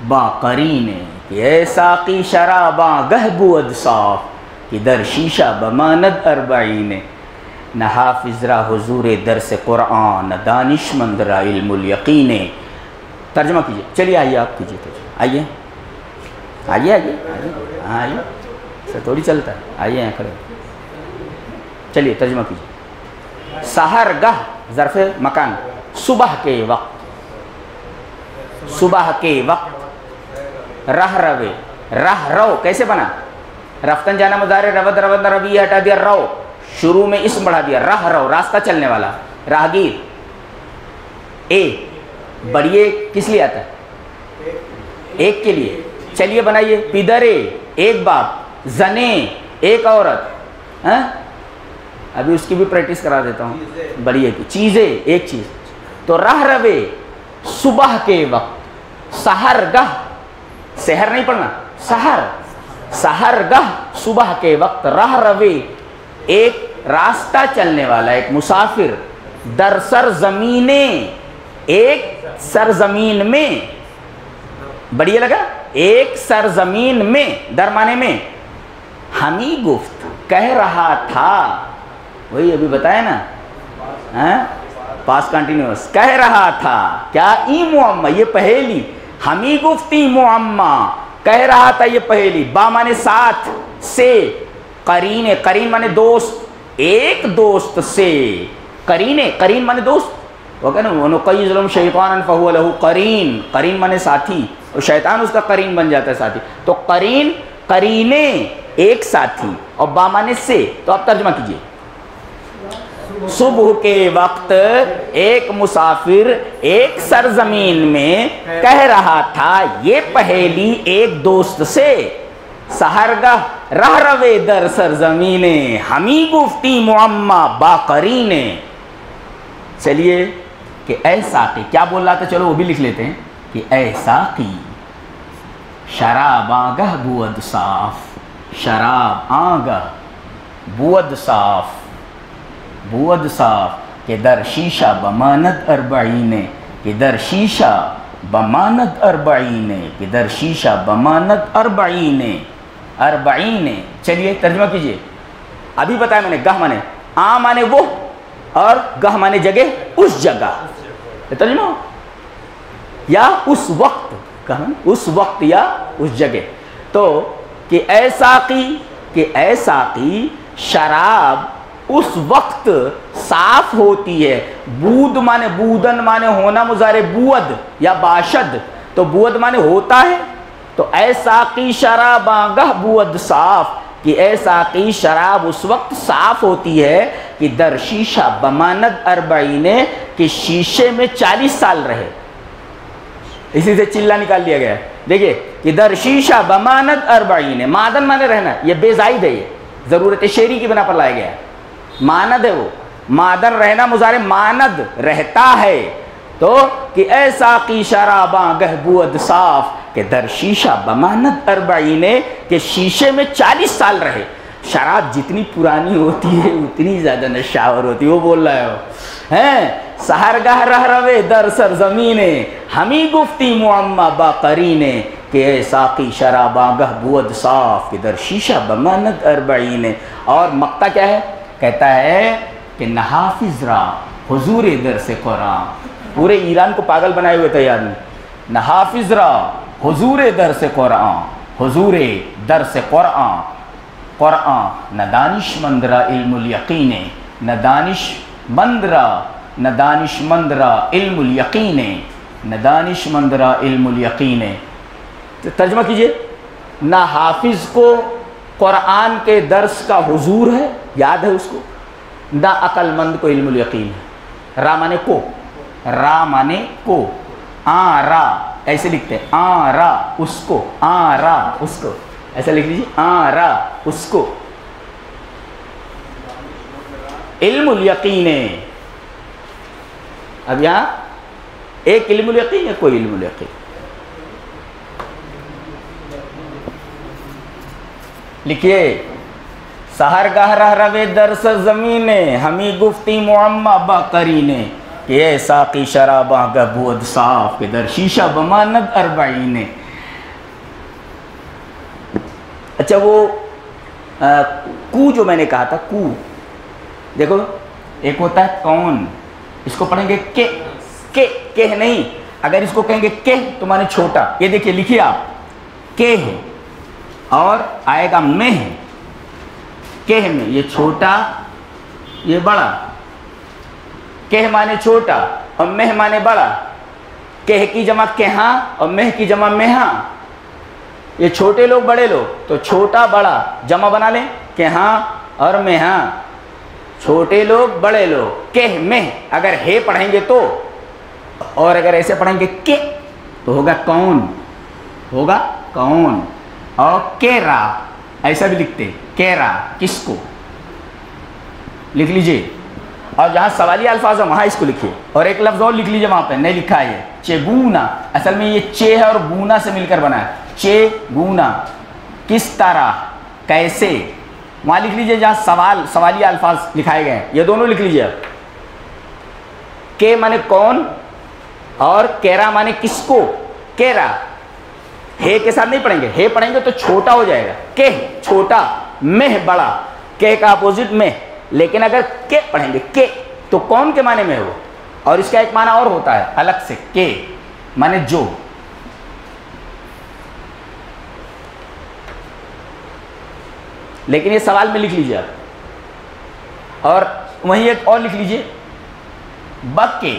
باقرینے کہ اے ساقی شراباں گہ بود صاف کہ در شیشہ بماند اربعین، نہ حافظ را حضور درس قرآن، نہ دانش مند را علم الیقین۔ ترجمہ کیجئے، چلیے آئیے آپ کیجئے ترجمہ، آئیے آئیے آئیے ہاں آئیے، سے تھوڑی چلتا ہے، آئیے یہاں کھڑے، چلیے ترجمہ کیجئے۔ سحرگاہ ظرف مکان، صبح کے وقت، صبح کے وقت رہ روے، رہ رو کیسے بنا؟ رفتن جانا مضارع، رود رود روی ہٹا دیا، رو شروع میں اسم بڑھا دیا، رہ رو راستہ چلنے والا، راہگیر۔ اے بڑھیے کس لیے آتا ہے؟ ایک کے لیے، چلیے بنائیے، پدرے ایک باپ، زنے ایک عورت، ابھی اس کی بھی پریکٹس کرا دیتا ہوں، بڑھیے کی چیزیں ایک چیز۔ تو رہ روے صبح کے وقت، سحر گہ، سحر نہیں پڑھنا، سحر، سحر گہ صبح کے وقت، رہ روے ایک راستہ چلنے والا، ایک مسافر، در سرزمینے ایک سرزمین میں، بڑھیا لگا، ایک سرزمین میں، در معنی میں، ہمیں گفت کہہ رہا تھا، وہی ابھی بتایا نا، پاس کنٹینیوس، کہہ رہا تھا، کیا ای معمہ، یہ پہیلی، ہمیں گفتی معمہ، کہہ رہا تھا یہ پہیلی، با مانے ساتھ، سے قرین، قرین مانے دوست، ایک دوست سے، قرین، قرین مانے دوست، وہ کہنا وَنُقَيِّضُ لَهُ شَيْطَانًا فَهُوَ لَهُ قَرِين، قرین مانے ساتھی، اور شیطان اس کا قرین بن جاتا ہے ساتھی، تو قرین، قرینے ایک ساتھی، اور با مانے سے، تو اب ترجمہ کیجئے، صبح کے وقت ایک مسافر ایک سرزمین میں کہہ رہا تھا یہ پہیلی ایک دوست سے، سحرگہ رہ روے در سرزمینے، ہمیں گفتی معمہ با قرینے۔ چلیے کہ اے ساقی، کیا بول رہا تھا، چلو وہ بھی لکھ لیتے ہیں، کہ اے ساقی شراب آگہ بود صاف، شراب آگہ بود صاف، بود صاف، کہ در شیشہ بماند اربعین، کہ در شیشہ بماند اربعین، کہ در شیشہ بماند اربعین، اربعین۔ چلیے ترجمہ کیجئے، ابھی بتایا میں نے، گہ مانے آ مانے وہ، اور گہ مانے جگہ اس جگہ، ترجمہ یا اس وقت، اس وقت یا اس جگہ، تو کہ اے ساقی، کہ اے ساقی شراب اس وقت صاف ہوتی ہے، بود مانے بودن مانے ہونا مضارع بود یا باشد، تو بود مانے ہوتا ہے، تو اے ساقی شراب آگہ بود صاف، کہ اے ساقی شراب اس وقت صاف ہوتی ہے کہ در شیشہ بماند اربعین، کہ شیشے میں 40 سال رہے، اسی سے چلہ نکال لیا گیا ہے، دیکھئے کہ در شیشہ بماند اربعین، مادن مانے رہنا، یہ بے زائد ہے، یہ ضرورت شعری کی بنا پر لایا گیا ہے، ماند ہے وہ، مادن رہنا مضارع ماند رہتا ہے، تو کہ اے ساقی شراب آگہ بود صاف، کہ در شیشہ بماند اربعین، کہ شیشے میں 40 سال رہے۔ شراب جتنی پرانی ہوتی ہے اتنی زیادہ نشاور ہوتی ہے، وہ بول رہا ہے وہ ہیں، سحرگہ رہ روے در سرزمین، ہمیں گفتی معمہ با قرین، کہ اے ساقی شراب آگہ بود صاف، کہ در شیشہ بماند اربعین۔ اور مقطع کیا ہے؟ کہتا ہے کہ نحافظ را حضور درس قرآن، پورے ایران کو پاگل بنائے ہوئے تھے آدمی، نحافظ را حضور درس قرآن، حضور درس قرآن، قرآن نہ دانش مند را علم الیقین، نہ دانش مند را علم الیقین، نہ دانش مند را علم الیقین۔ ترجمہ کیجئے، نہ حافظ کو قرآن کے درس کا حضور ہے، یاد ہے اس کو، نہ عقل مند کو علم الیقین ہے۔ را مانے کو، را مانے کو، آ را ایسے لکھتے ہیں، آ را اس کو، آ را اس کو، ایسا لکھ لیجیے، آ را اس کو، علم الیقین۔ اب یہاں ایک علم الیقین ہے، کوئی علم الیقین، لکھیے، سحرگہ رہ روے در سرزمین، ہمیں گفتی معمہ با قرین، کہ اے ساقی شراب آگہ بود صاف، کہ در شیشہ بماند اربعین۔ اچھا وہ کو جو میں نے کہا تھا، کو دیکھو، ایک ہوتا ہے کون، اس کو پڑھیں گے کہ نہیں، اگر اس کو کہیں گے کہ تو مانے چھوٹا، یہ دیکھیے لکھیے آپ، کہ ہے اور آئے گا میں ہے، کہ میں یہ چھوٹا یہ بڑا، کہ مانے چھوٹا اور مہ مانے بڑا، کہہ کی جمع کہاں اور مہ کی جمع مہاں. یہ چھوٹے لوگ بڑے لوگ تو چھوٹا بڑا جمع بنا لیں کہاں اور مہاں. چھوٹے لوگ بڑے لوگ کہہ مہ اگر ہے پڑھیں گے تو, اور اگر ایسے پڑھیں گے کہ تو ہوگا کون, ہوگا کون. اور کیرا ایسا بھی لکھتے کیرا کس کو, لکھ لیجئے. اور جہاں سوالی الفاظ ہیں وہاں اس کو لکھیے. اور ایک لفظ اور لکھ لیجئے وہاں پہ نہیں لکھا ہے چگونا, اصل میں یہ چے ہے اور گونا سے مل کر بنا ہے. چگونا کس طرح کیسے, وہاں لکھ لیجئے جہاں سوالی الفاظ لکھائے گئے ہیں یہ دونوں لکھ لیجئے. کہ مانے کون اور کیرا مانے کس کو. کیرا ہے کے ساتھ نہیں پڑھیں گے, ہے پڑھیں گے تو چھوٹا ہو جائے گا. کہ چھوٹا, مہ بڑا, کہ کا اپوزٹ مہ. لیکن اگر کہ پڑھیں گے کہ تو کون کے معنی میں ہے وہ, اور اس کا ایک معنی اور ہوتا ہے الگ سے, کہ مانے جو. لیکن یہ سوال میں لکھ لیجیے آپ. اور وہیں ایک اور لکھ لیجیے بکے.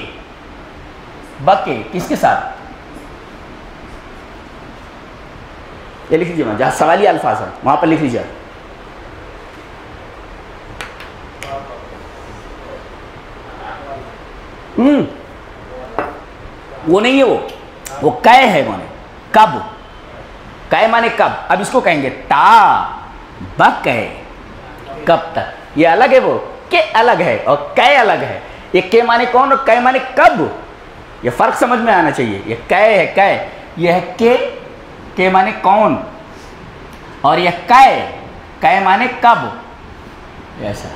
بکے کس کے ساتھ, یہ لکھ لیجیے جہاں سوالی الفاظ ہیں وہاں پر لکھ لیجیے. وہ نہیں ہے, وہ کئے ہے مانے کب. کئے مانے کب. اب اس کو کہیں گے تا بک ہے کب تک. یہ الگ ہے, وہ کہ الگ ہے اور کئے الگ ہے. یہ کہ مانے کون اور کئے مانے کب, یہ فرق سمجھ میں آنا چاہیے. یہ کئے ہے کئے, یہ ہے کہ مانے کون, اور یہ کئے مانے کب. ایسا.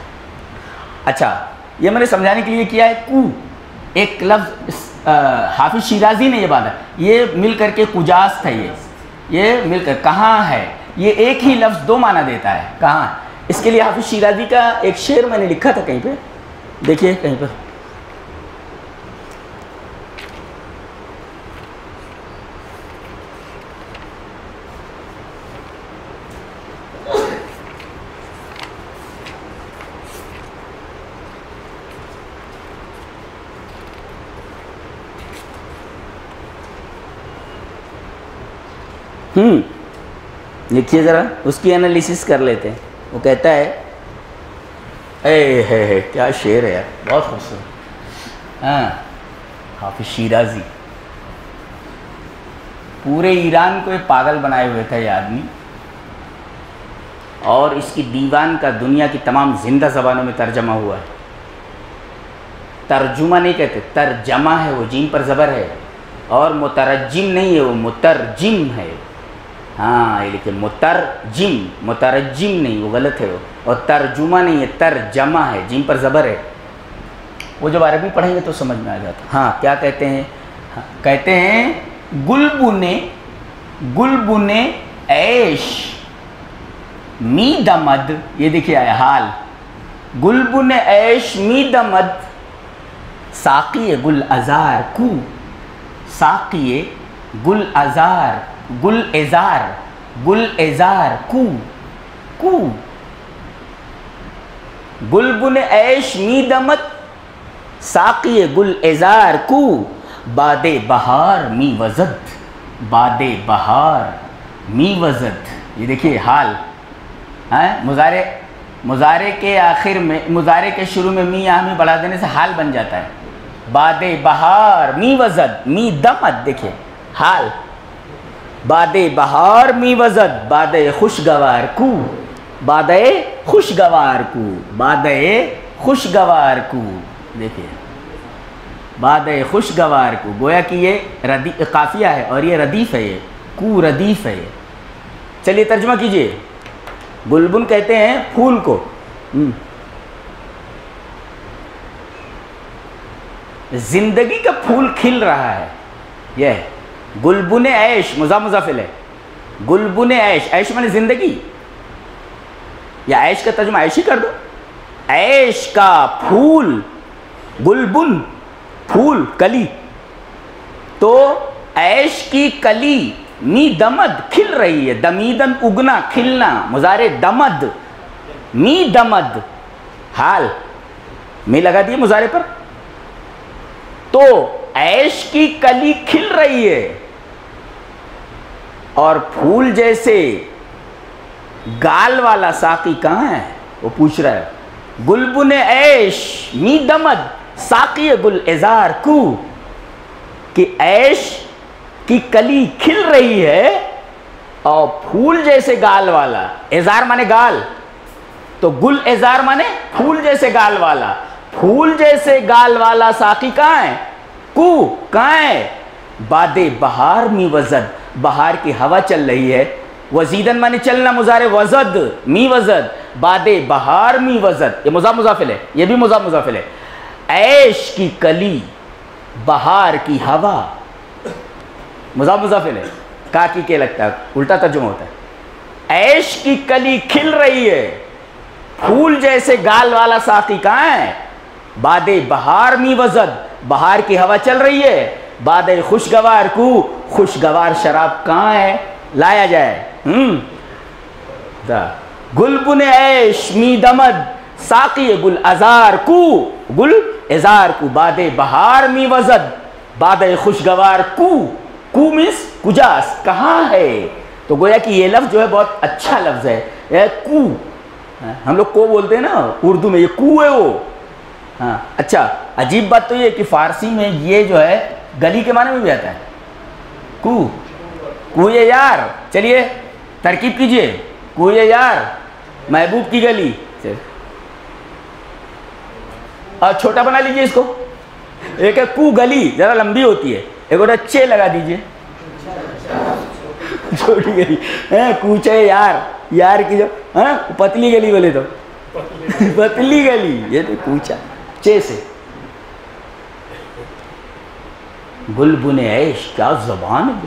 اچھا یہ میں نے سمجھانے کے لیے کیا ہے کو. ایک لفظ حافظ شیرازی نے یہ بات ہے, یہ مل کر کے کجاست ہے. یہ مل کر کہاں ہے, یہ ایک ہی لفظ دو معنی دیتا ہے کہاں. اس کے لیے حافظ شیرازی کا ایک شعر میں نے لکھا تھا کہیں پہ, دیکھیے کہیں پر. لکھیے ذرا, اس کی انالیسس کر لیتے ہیں. وہ کہتا ہے اے کیا شعر ہے یار, بہت خوبصورت. ہاں حافظ شیرازی پورے ایران کو ایک پاگل بنائے ہوئے تھا یہ آدمی, اور اس کی دیوان کا دنیا کی تمام زندہ زبانوں میں ترجمہ ہوا ہے. ترجمہ نہیں کہتے, ترجمہ ہے, وہ جیم پر زبر ہے. اور مترجم نہیں ہے, وہ مترجم ہے. ہاں یہ لکھے مترجم نہیں, وہ غلط ہے. وہ اور ترجمہ نہیں ہے, ترجمہ ہے, جیم پر زبر ہے. وہ جب عربی پڑھیں گے تو سمجھ میں آ جاتا. ہاں کیا کہتے ہیں, کہتے ہیں گلبن عیش می دمد. یہ دیکھیے آیا حال, گلبن عیش می دمد ساقی گل ازار کو. ساقی گل ازار, گل ازار کو. گلبن عیش می دمد ساقی گل ازار کو. باد بہار می وزد, باد بہار می وزد. یہ دیکھیے حال, مضارع کے آخر میں, مضارع کے شروع میں می آہمی بڑھا دینے سے حال بن جاتا ہے. باد بہار می وزد, می دمد دیکھیے حال. باد بہار می وزد, باد خوشگوار کو. باد خوشگوار کو, باد خوشگوار کو. دیکھیے باد خوشگوار کو, گویا کہ یہ قافیہ ہے اور یہ ردیف ہے, یہ کو ردیف ہے. چلیے ترجمہ کیجئے. گلبن کہتے ہیں پھول کو. زندگی کا پھول کھل رہا ہے, یہ ہے گلبن عیش. مضاف مضافل ہے. گلبن عیش, عیش مانے زندگی, یا عیش کا ترجمہ عیش ہی کر دو. عیش کا پھول, گلبن پھول کلی, تو عیش کی کلی می دمد کھل رہی ہے. دمیدن اگنا کھلنا, مضارع دمد, می دمد حال, می لگا دیے مضارع پر. تو عیش کی کلی کھل رہی ہے اور پھول جیسے گال والا ساقی کہاں ہے؟ وہ پوچھ رہا ہے. گلبن عیش می دمد ساقی گل ازار کو، کہ عیش کی کلی کھل رہی ہے اور پھول جیسے گال والا، ازار مانے گال، تو گل ازار مانے پھول جیسے گال والا، پھول جیسے گال والا ساقی کہاں ہے؟ کو کہاں ہے؟ باد بہار می وزد، بہار کی ہوا چل رہی ہے. وزیدن مانے چلنا، مضارع وزد می وزد، باد بہار می وزد، یہ مضاف مضافل ہے، یہ بھی مضاف مضافل ہے. عیش کی کلی، بہار کی ہوا، مضاف مضافل ہے. کاکی کے لگتا ہے، الٹا ترجمہ ہوتا ہے. عیش کی کلی کھل رہی ہے، پھول جیسے گال والا ساقی کہاں ہے؟ باد بہار می وزد، بہار کی ہوا چل رہی ہے. باد خوشگوار کو، خوشگوار شراب کہاں ہے؟ لایا جائے. گلبن عیش می دمد ساقی گل ازار کو، گل ازار کو، باد بہار می وزد، باد خوشگوار کو مینس کجاس، کہاں ہے؟ تو گویا کہ یہ لفظ جو ہے بہت اچھا لفظ ہے. یہ کو، ہم لوگ کو بولتے ہیں نا اردو میں، یہ کو ہے وہ. ہاں اچھا، عجیب بات تو یہ کہ فارسی میں یہ جو ہے گلی کے معنی میں بھی آتا ہے. کو یہ یار، چلیے ترکیب کیجئے. کو یہ یار، محبوب کی گلی، اور چھوٹا بنا لیجئے اس کو. ایک ہے کو گلی، ذرا لمبی ہوتی ہے، ایک اور چے لگا دیجئے، چھوٹی گلی. کوچے یار، یار کی جو پتلی گلی بولے تو پتلی گلی، یہ تو کوچا چے سے. گلبن عیش، کیا زبان ہے.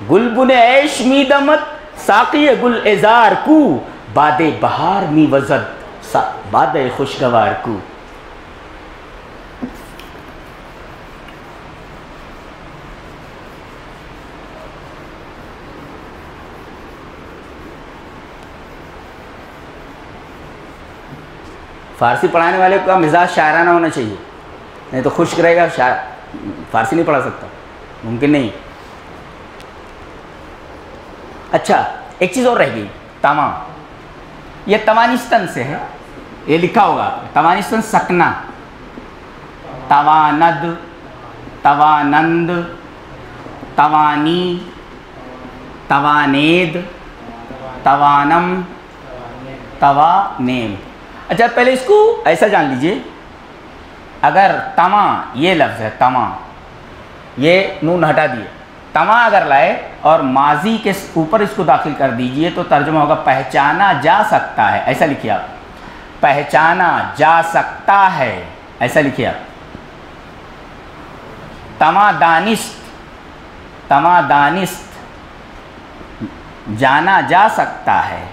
گلبن عیش می دمت ساقی گل ازار کو، باد بہار می وزد، باد خوشگوار کو. فارسی پڑھانے والے کا مزاج شاعرانہ ہونا چاہیے، نہیں تو خشک رہے گا، فارسی نہیں پڑھا سکتا، ممکن نہیں. اچھا ایک چیز اور رہ گئی، تمام. یہ توانستن سے ہے، یہ لکھا ہوگا توانستن سکنا، تواند، توانند، توانی، توانید، توانم، توانیم. اچھا پہلے اس کو ایسا جان لیجئے، اگر تما یہ لفظ ہے، تما یہ نون ہٹا دیے، تما اگر لائے اور ماضی کے اوپر اس کو داخل کر دیجئے تو ترجمہ ہوگا پہچانا جا سکتا ہے. ایسا لکھیے آپ، پہچانا جا سکتا ہے، ایسا لکھیے آپ. تما دانست، تما دانست، جانا جا سکتا ہے.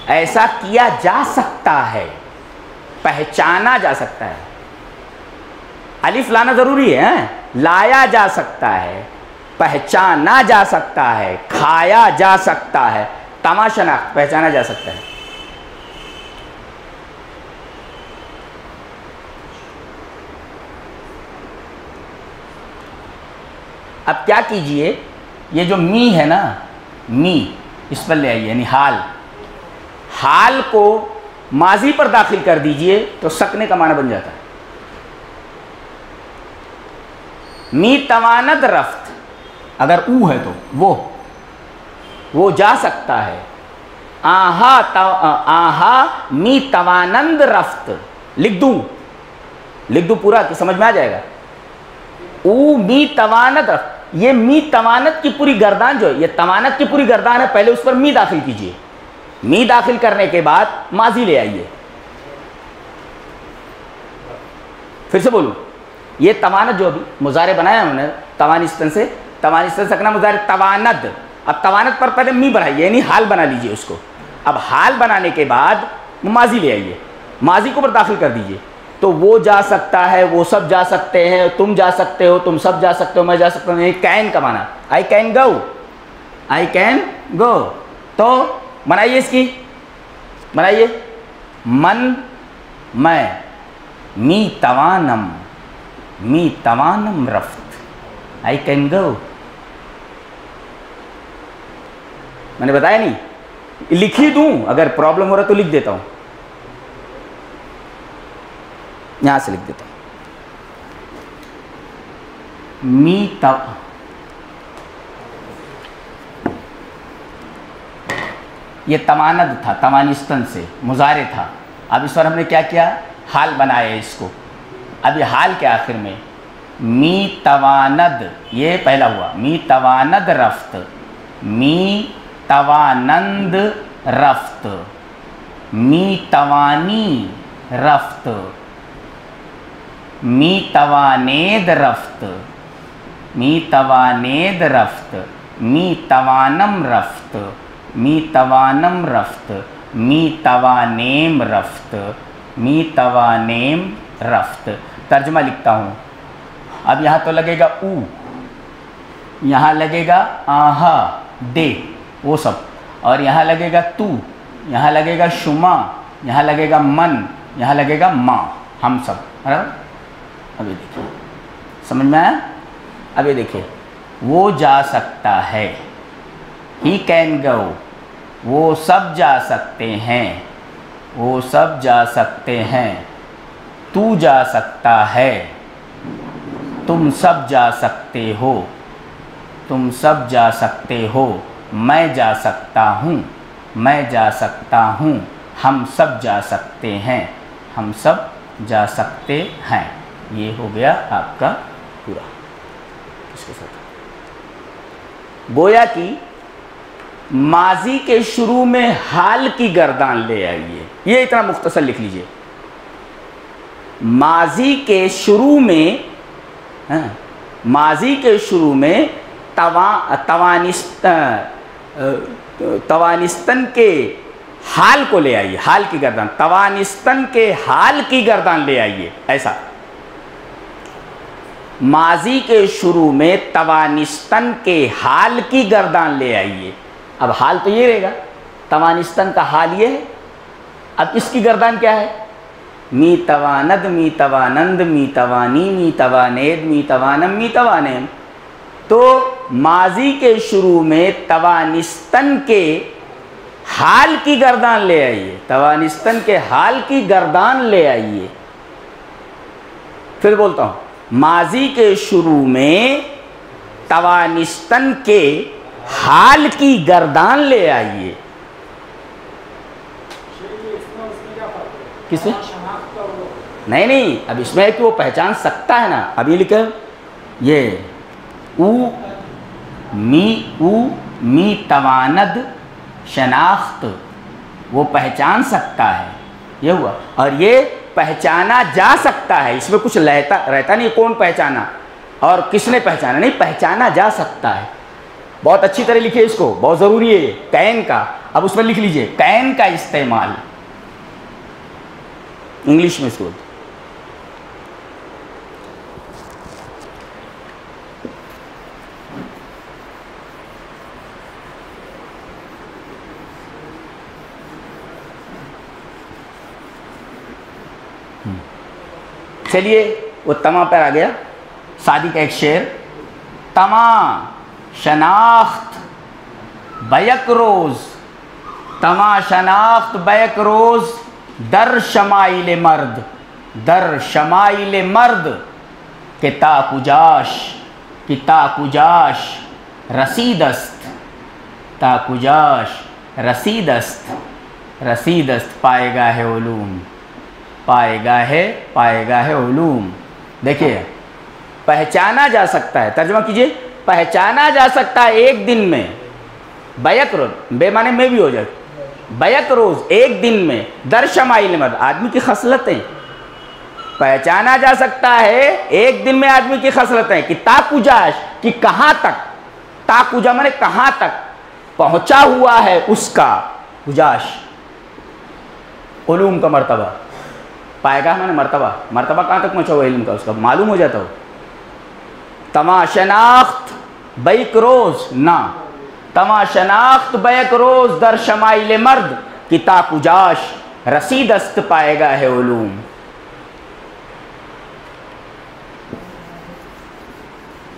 ایسا کیا جا سکتا ہے، پہچانا جا سکتا ہے. الف لانا ضروری ہے، لایا جا سکتا ہے، پہچانا جا سکتا ہے، کھایا جا سکتا ہے. تماشناخت، پہچانا جا سکتا ہے. اب کیا کیجئے، یہ جو می ہے نا، می اس پر لے آئیے، یعنی حال، حال کو ماضی پر داخل کر دیجئے تو سکنے کا معنی بن جاتا ہے. می تواند رفت، اگر او ہے تو وہ جا سکتا ہے. آہا می توانند رفت، لکھ دوں پورا کہ سمجھ میں آ جائے گا. او می تواند رفت، یہ می توانت کی پوری گردان جو ہے، یہ توانت کی پوری گردان ہے، پہلے اس پر می داخل کیجئے. می داخل کرنے کے بعد ماضی لے آئیے. پھر سے بولوں، یہ توانت جو بھی مضارع بنایا انہوں نے توانستن سے، توانستن سکنا مضارع تواند. اب توانت پر پہلے می بنائیے، یعنی حال بنا لیجئے اس کو. اب حال بنانے کے بعد ماضی لے آئیے، ماضی کو پر داخل کر دیجئے. تو وہ جا سکتا ہے، وہ سب جا سکتے ہیں، تم جا سکتے ہو، تم سب جا سکتے ہو، میں جا سکتا ہوں. کین کا معنی I can go, I can go. تو بنائیے اس کی بنائیے، من میں، می توانم رفت، آئی کین گو. میں نے بتایا نہیں، لکھ ہی دوں، اگر پرابلم ہو رہا تو لکھ دیتا ہوں، یہاں سے لکھ دیتا ہوں. یہ تواند تھا، توانستن سے مضارع تھا. اب اس پر ہم نے کیا کیا، حال بنایا اس کو. اب یہ حال کے آخر میں می تواند، یہ پہلا ہوا، می تواند رفت، می توانند رفت، می توانی رفت، می توانید رفت، می توانید رفت، می توانم رفت، می توانم رفت، می توانیم رفت، می توانیم رفت. ترجمہ لکھتا ہوں. اب یہاں تو لگے گا او، یہاں لگے گا آہا دے وہ سب، اور یہاں لگے گا تو، یہاں لگے گا شما، یہاں لگے گا من، یہاں لگے گا ماں، ہم سب. ابھی دیکھیے سمجھ میں آیا. اب یہ دیکھیے، وہ جا سکتا ہے، ہی کین گو، وہ سب جا سکتے ہیں، وہ سب جا سکتے ہیں، تو جا سکتا ہے، تم سب جا سکتے ہو، تم سب جا سکتے ہو، میں جا سکتا ہوں، میں جا سکتا ہوں، ہم سب جا سکتے ہیں، ہم سب جا سکتے ہیں. یہ ہو گیا آپ کا پورا. اس کے ساتھ گویا کہ ماضی کے شروع میں حال کی گردان لے آئیے. یہ اتنا مختصر لکھ لیجئے. ماضی کے شروع میں توانستن کے حال کو لے آئیے، حال کی گردان، توانستن کے حال کی گردان لے آئیے. ایسا ماضی کے شروع میں توانستن کے حال کی گردان لے آئیے. اب حال تو یہ رہے گا، توانستن کا حال یہ ہے. اب اس کی گردان کیا ہے، می تواند، می توانند، می توانی، می توانید، می توانم، می توانیم. تو ماضی کے شروع میں توانستن کے حال کی گردان لے آئیے، توانستن کے حال کی گردان لے آئیے. پھر بولتا ہوں، ماضی کے شروع میں توانستن کے حال کی گردان لے آئیے. کس میں؟ نہیں، اب اس میں ہے کہ وہ پہچان سکتا ہے نا. اب یہ لکھے، یہ او می تواند شناخت، وہ پہچان سکتا ہے، یہ ہوا. اور یہ پہچانا جا سکتا ہے، اس میں کچھ رہتا نہیں کون پہچانا اور کس نے پہچانا، نہیں، پہچانا جا سکتا ہے. بہت اچھی طرح لکھیے اس کو، بہت ضروری ہے یہ کین کا. اب اس میں لکھ لیجئے کین کا استعمال انگلش میں اس کو چلیے. وہ تما پر آ گیا. سعدی کا ایک شعر، تما شناخت بیک روز، تما شناخت بیک روز، در شمائل مرد، در شمائل مرد، کہ تا کجاش رسیدست، تا کجاش رسیدست، رسیدست پائے گاہ علوم. دیکھیے، پہچانا جا سکتا ہے، ترجمہ کیجئے، پہچانا جا سکتا ہے ایک دن میں. بیک روز، بے معنی میں بھی ہو جائے، بیک روز ایک دن میں، در شمائل مرد، آدمی کی خصلتیں پہچانا جا سکتا ہے ایک دن میں آدمی کی خصلتیں. کہ تا کجاش، کہ کہاں تک، تا کجا مانے کہاں تک پہنچا ہوا ہے اس کا، کجاش علوم کا مرتبہ، پائے گا مانے مرتبہ کہاں تک پہنچا ہوا علم کا، اس کا معلوم ہو جاتا ہو. تما شناخت بیک روز، نہ تما شناخت بیک روز در شمائل مرد، کتا کجاش رسیدست پائے گا ہے علوم.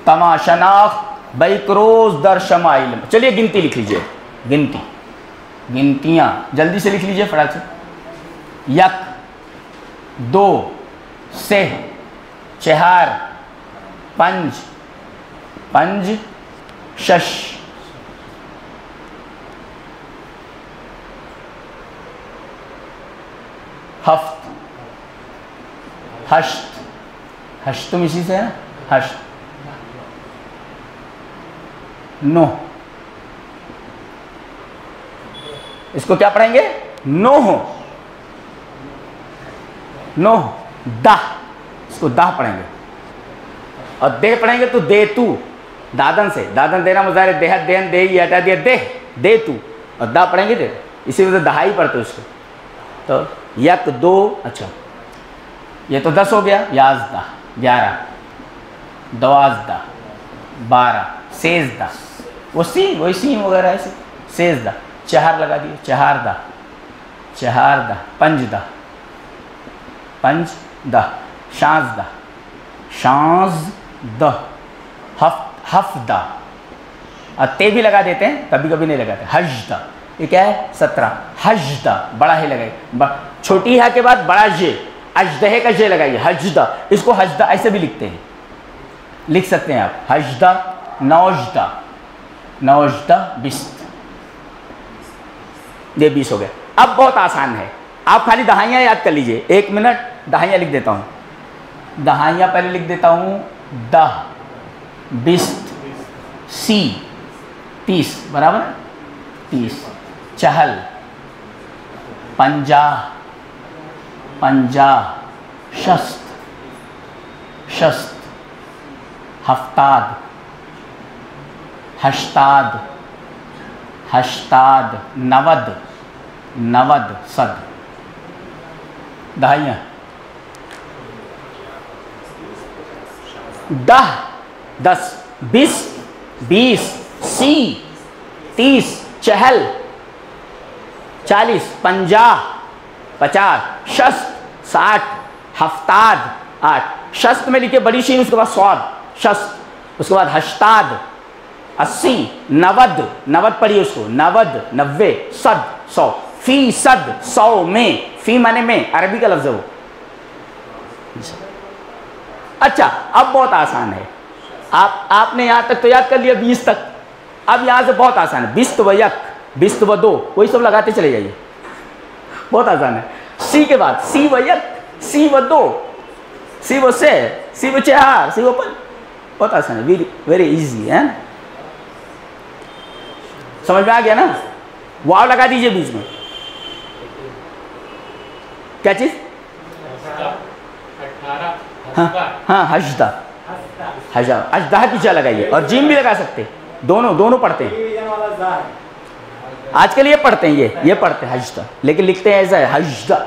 تماشناخ بیک روز در شمع علم. چلیے گنتی لکھ لیجئے, گنتیاں جلدی سے لکھ لیجئے فٹافٹ سے. یک, دو, سہ, چہار, پنج, شش, ہفت, ہشت, ہشتم اسی سے ہے نا, ہشت, نو. اس کو کیا پڑھیں گے؟ نوہ, دہ, اس کو دہ پڑھیں گے. اور دہ پڑھیں گے تو دے تو, دادن سے, دادن دینا مظاہرے دیہت دہن دے, یہ ہٹا دیا دہ, دے تو, اور دہ پڑھیں گے دے, اسی وجہ سے دہائی پڑھتے اس کو. تو یک, دو, اچھا یہ تو 10 ہو گیا, 11, 12, 12, 13, وہ سین, وہی سین وغیرہ ایسے, 13, 4 لگا دیے, 14, 15, 16, 17, اور تے بھی لگا دیتے ہیں, کبھی کبھی نہیں لگاتے. 18, یہ کیا ہے 17, 18, بڑا ہے لگائیے, چھوٹی ہے کے بعد بڑا جے, اجدہ کا جے لگائیے, حجدہ. اس کو حجدہ ایسے بھی لکھتے ہیں, لکھ سکتے ہیں آپ, حجدہ, نوجدہ, 20, یہ 20 ہو گئے. اب بہت آسان ہے, آپ خالی دہائیاں یاد کر لیجئے. 1 منٹ دہائیاں لکھ دیتا ہوں, دہائیاں پہلے لکھ دیتا ہوں. 10, 20, سی 30, برابر 30, 40, 50, 60, 70, 80, 90, 100. دہائیاں 10, 20, 30, 40, 50, 60, 70, 8. شست میں لکھے بڑی شین, اس کے بعد سواد, شست, اس کے بعد 80, 80, 90 پڑھیے اس کو, 90, 100, 100, فیصد, 100 میں, فی مانے میں, عربی کا لفظ ہے وہ. اچھا اب بہت آسان ہے, آپ نے یہاں تک تو یاد کر لیا 20 تک. اب یہاں سے بہت آسان ہے, 20 و 1, 20 و 2, وہی سب لگاتے چلے جائیے, بہت آسان ہے. سی کے بعد سی و 1, سی و 2, سی و 3, سی و 4, سی و 5, بہت آسان ہے, ویری ایزی ہے. سمجھ میں آ گیا نا؟ واو لگا دیجئے بیچ میں. کیا چیز؟ ہاں حجدہ, اجدہ کی جا لگائیے, اور جیم بھی لگا سکتے, دونوں پڑھتے ہیں. آج کل یہ پڑھتے ہیں, یہ پڑھتے ہیں حجدہ, لیکن لکھتے ہیں ایسا ہے حجدہ.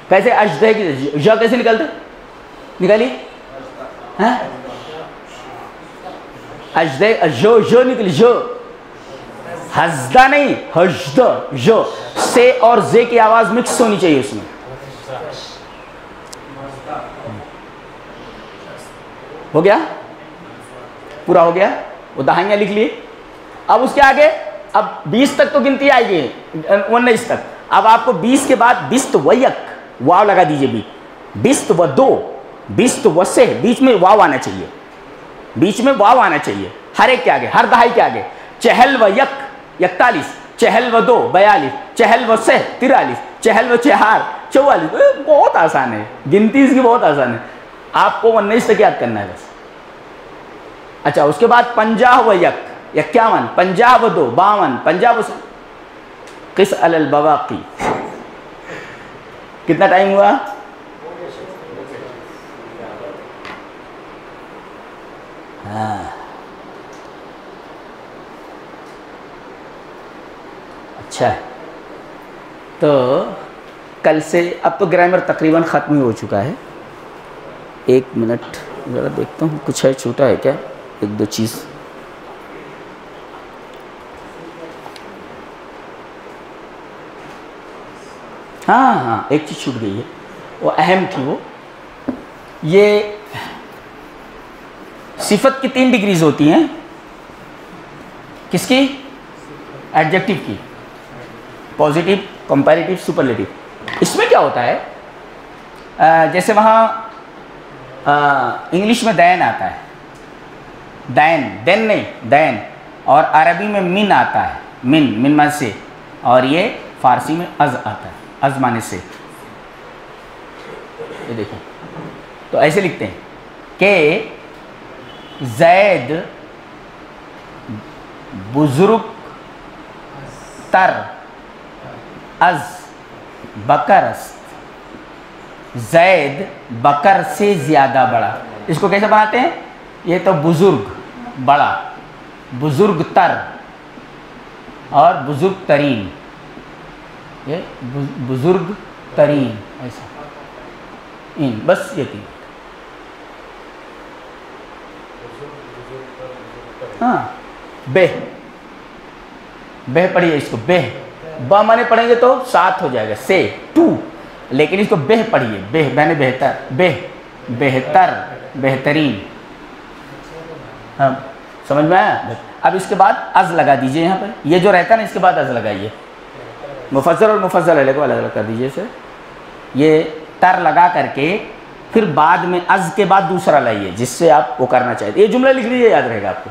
کیسے اجدہ کی جا کیسے نکلتے؟ نکالیے, اجدہ جو نکلی, جو حجدہ نہیں, حجدہ, جو سے اور زے کی آواز مکس ہونی چاہیے اس میں. ہو گیا, پورا ہو گیا. وہ دہائیاں لکھ لیے. اب اس کے آگے, اب 20 تک تو گنتی آئے گی, 19 تک. اب آپ کو 20 کے بعد 20 و 1, واو لگا دیجئے بھی, 20 و 2, 20 و 3, بیچ میں واو آنا چاہیے, بیچ میں واو آنا چاہیے ہر ایک کے آگے, ہر دہائی کے آگے. 40 و 1, 41, 40 و 2, 42, 40 و 3, 43, 40 و 4, 44. بہت آسان ہے, گنتی اس کی بہت آسان ہے. آپ کو 19 تک یاد کرنا ہے بس. اچھا اس کے بعد 50 و 1, 51, 50 و 2, 52, 50 و 3. قس علی البواقی. کتنا ٹائم ہوا؟ ہاں اچھا ہے. تو کل سے اب تو گرامر تقریباً ختم ہی ہو چکا ہے. 1 منٹ ذرا دیکھتا ہوں کچھ ہے چھوٹا ہے کیا, 1-2 چیز. ہاں ہاں ایک چیز چھوٹ گئی ہے، وہ اہم تھی، وہ یہ صفت کی 3 ڈگریز ہوتی ہیں. کس کی؟ ایڈجیکٹو کی، پازیٹیو، کمپیریٹیو، سپرلیٹیو. اس میں کیا ہوتا ہے، جیسے وہاں انگلش میں دین آتا ہے، دین، دین نہیں دین، اور عربی میں من آتا ہے، من معنی سے، اور یہ فارسی میں از آتا ہے، از معنی سے. یہ دیکھیں تو ایسے لکھتے ہیں کہ زید بزرگ تر از بکر است، زید بکر سے زیادہ بڑا. اس کو کیسے بناتے ہیں؟ یہ تو بزرگ بڑا، بزرگ تر اور بزرگ ترین، یہ بزرگ ترین، ایسا ان بس یہ 3. ہاں بہ، بہ پڑھیے اس کو، بہ، با مانے پڑھیں گے تو 7 ہو جائے گا، سے 2، لیکن اس کو بہ پڑھیے، بہ مانے بہتر، بہ بہتر، بہترین. ہاں سمجھ میں آیا؟ اب اس کے بعد از لگا دیجئے یہاں پر، یہ جو رہتا ہے نا اس کے بعد از لگائیے، مفضل اور مفضل علیہ کو الگ الگ کر دیجئے اسے. یہ تر لگا کر کے پھر بعد میں از کے بعد دوسرا لائیے جس سے آپ وہ کرنا چاہتے. یہ جملہ لکھ لیجیے، یاد رہے گا آپ کو.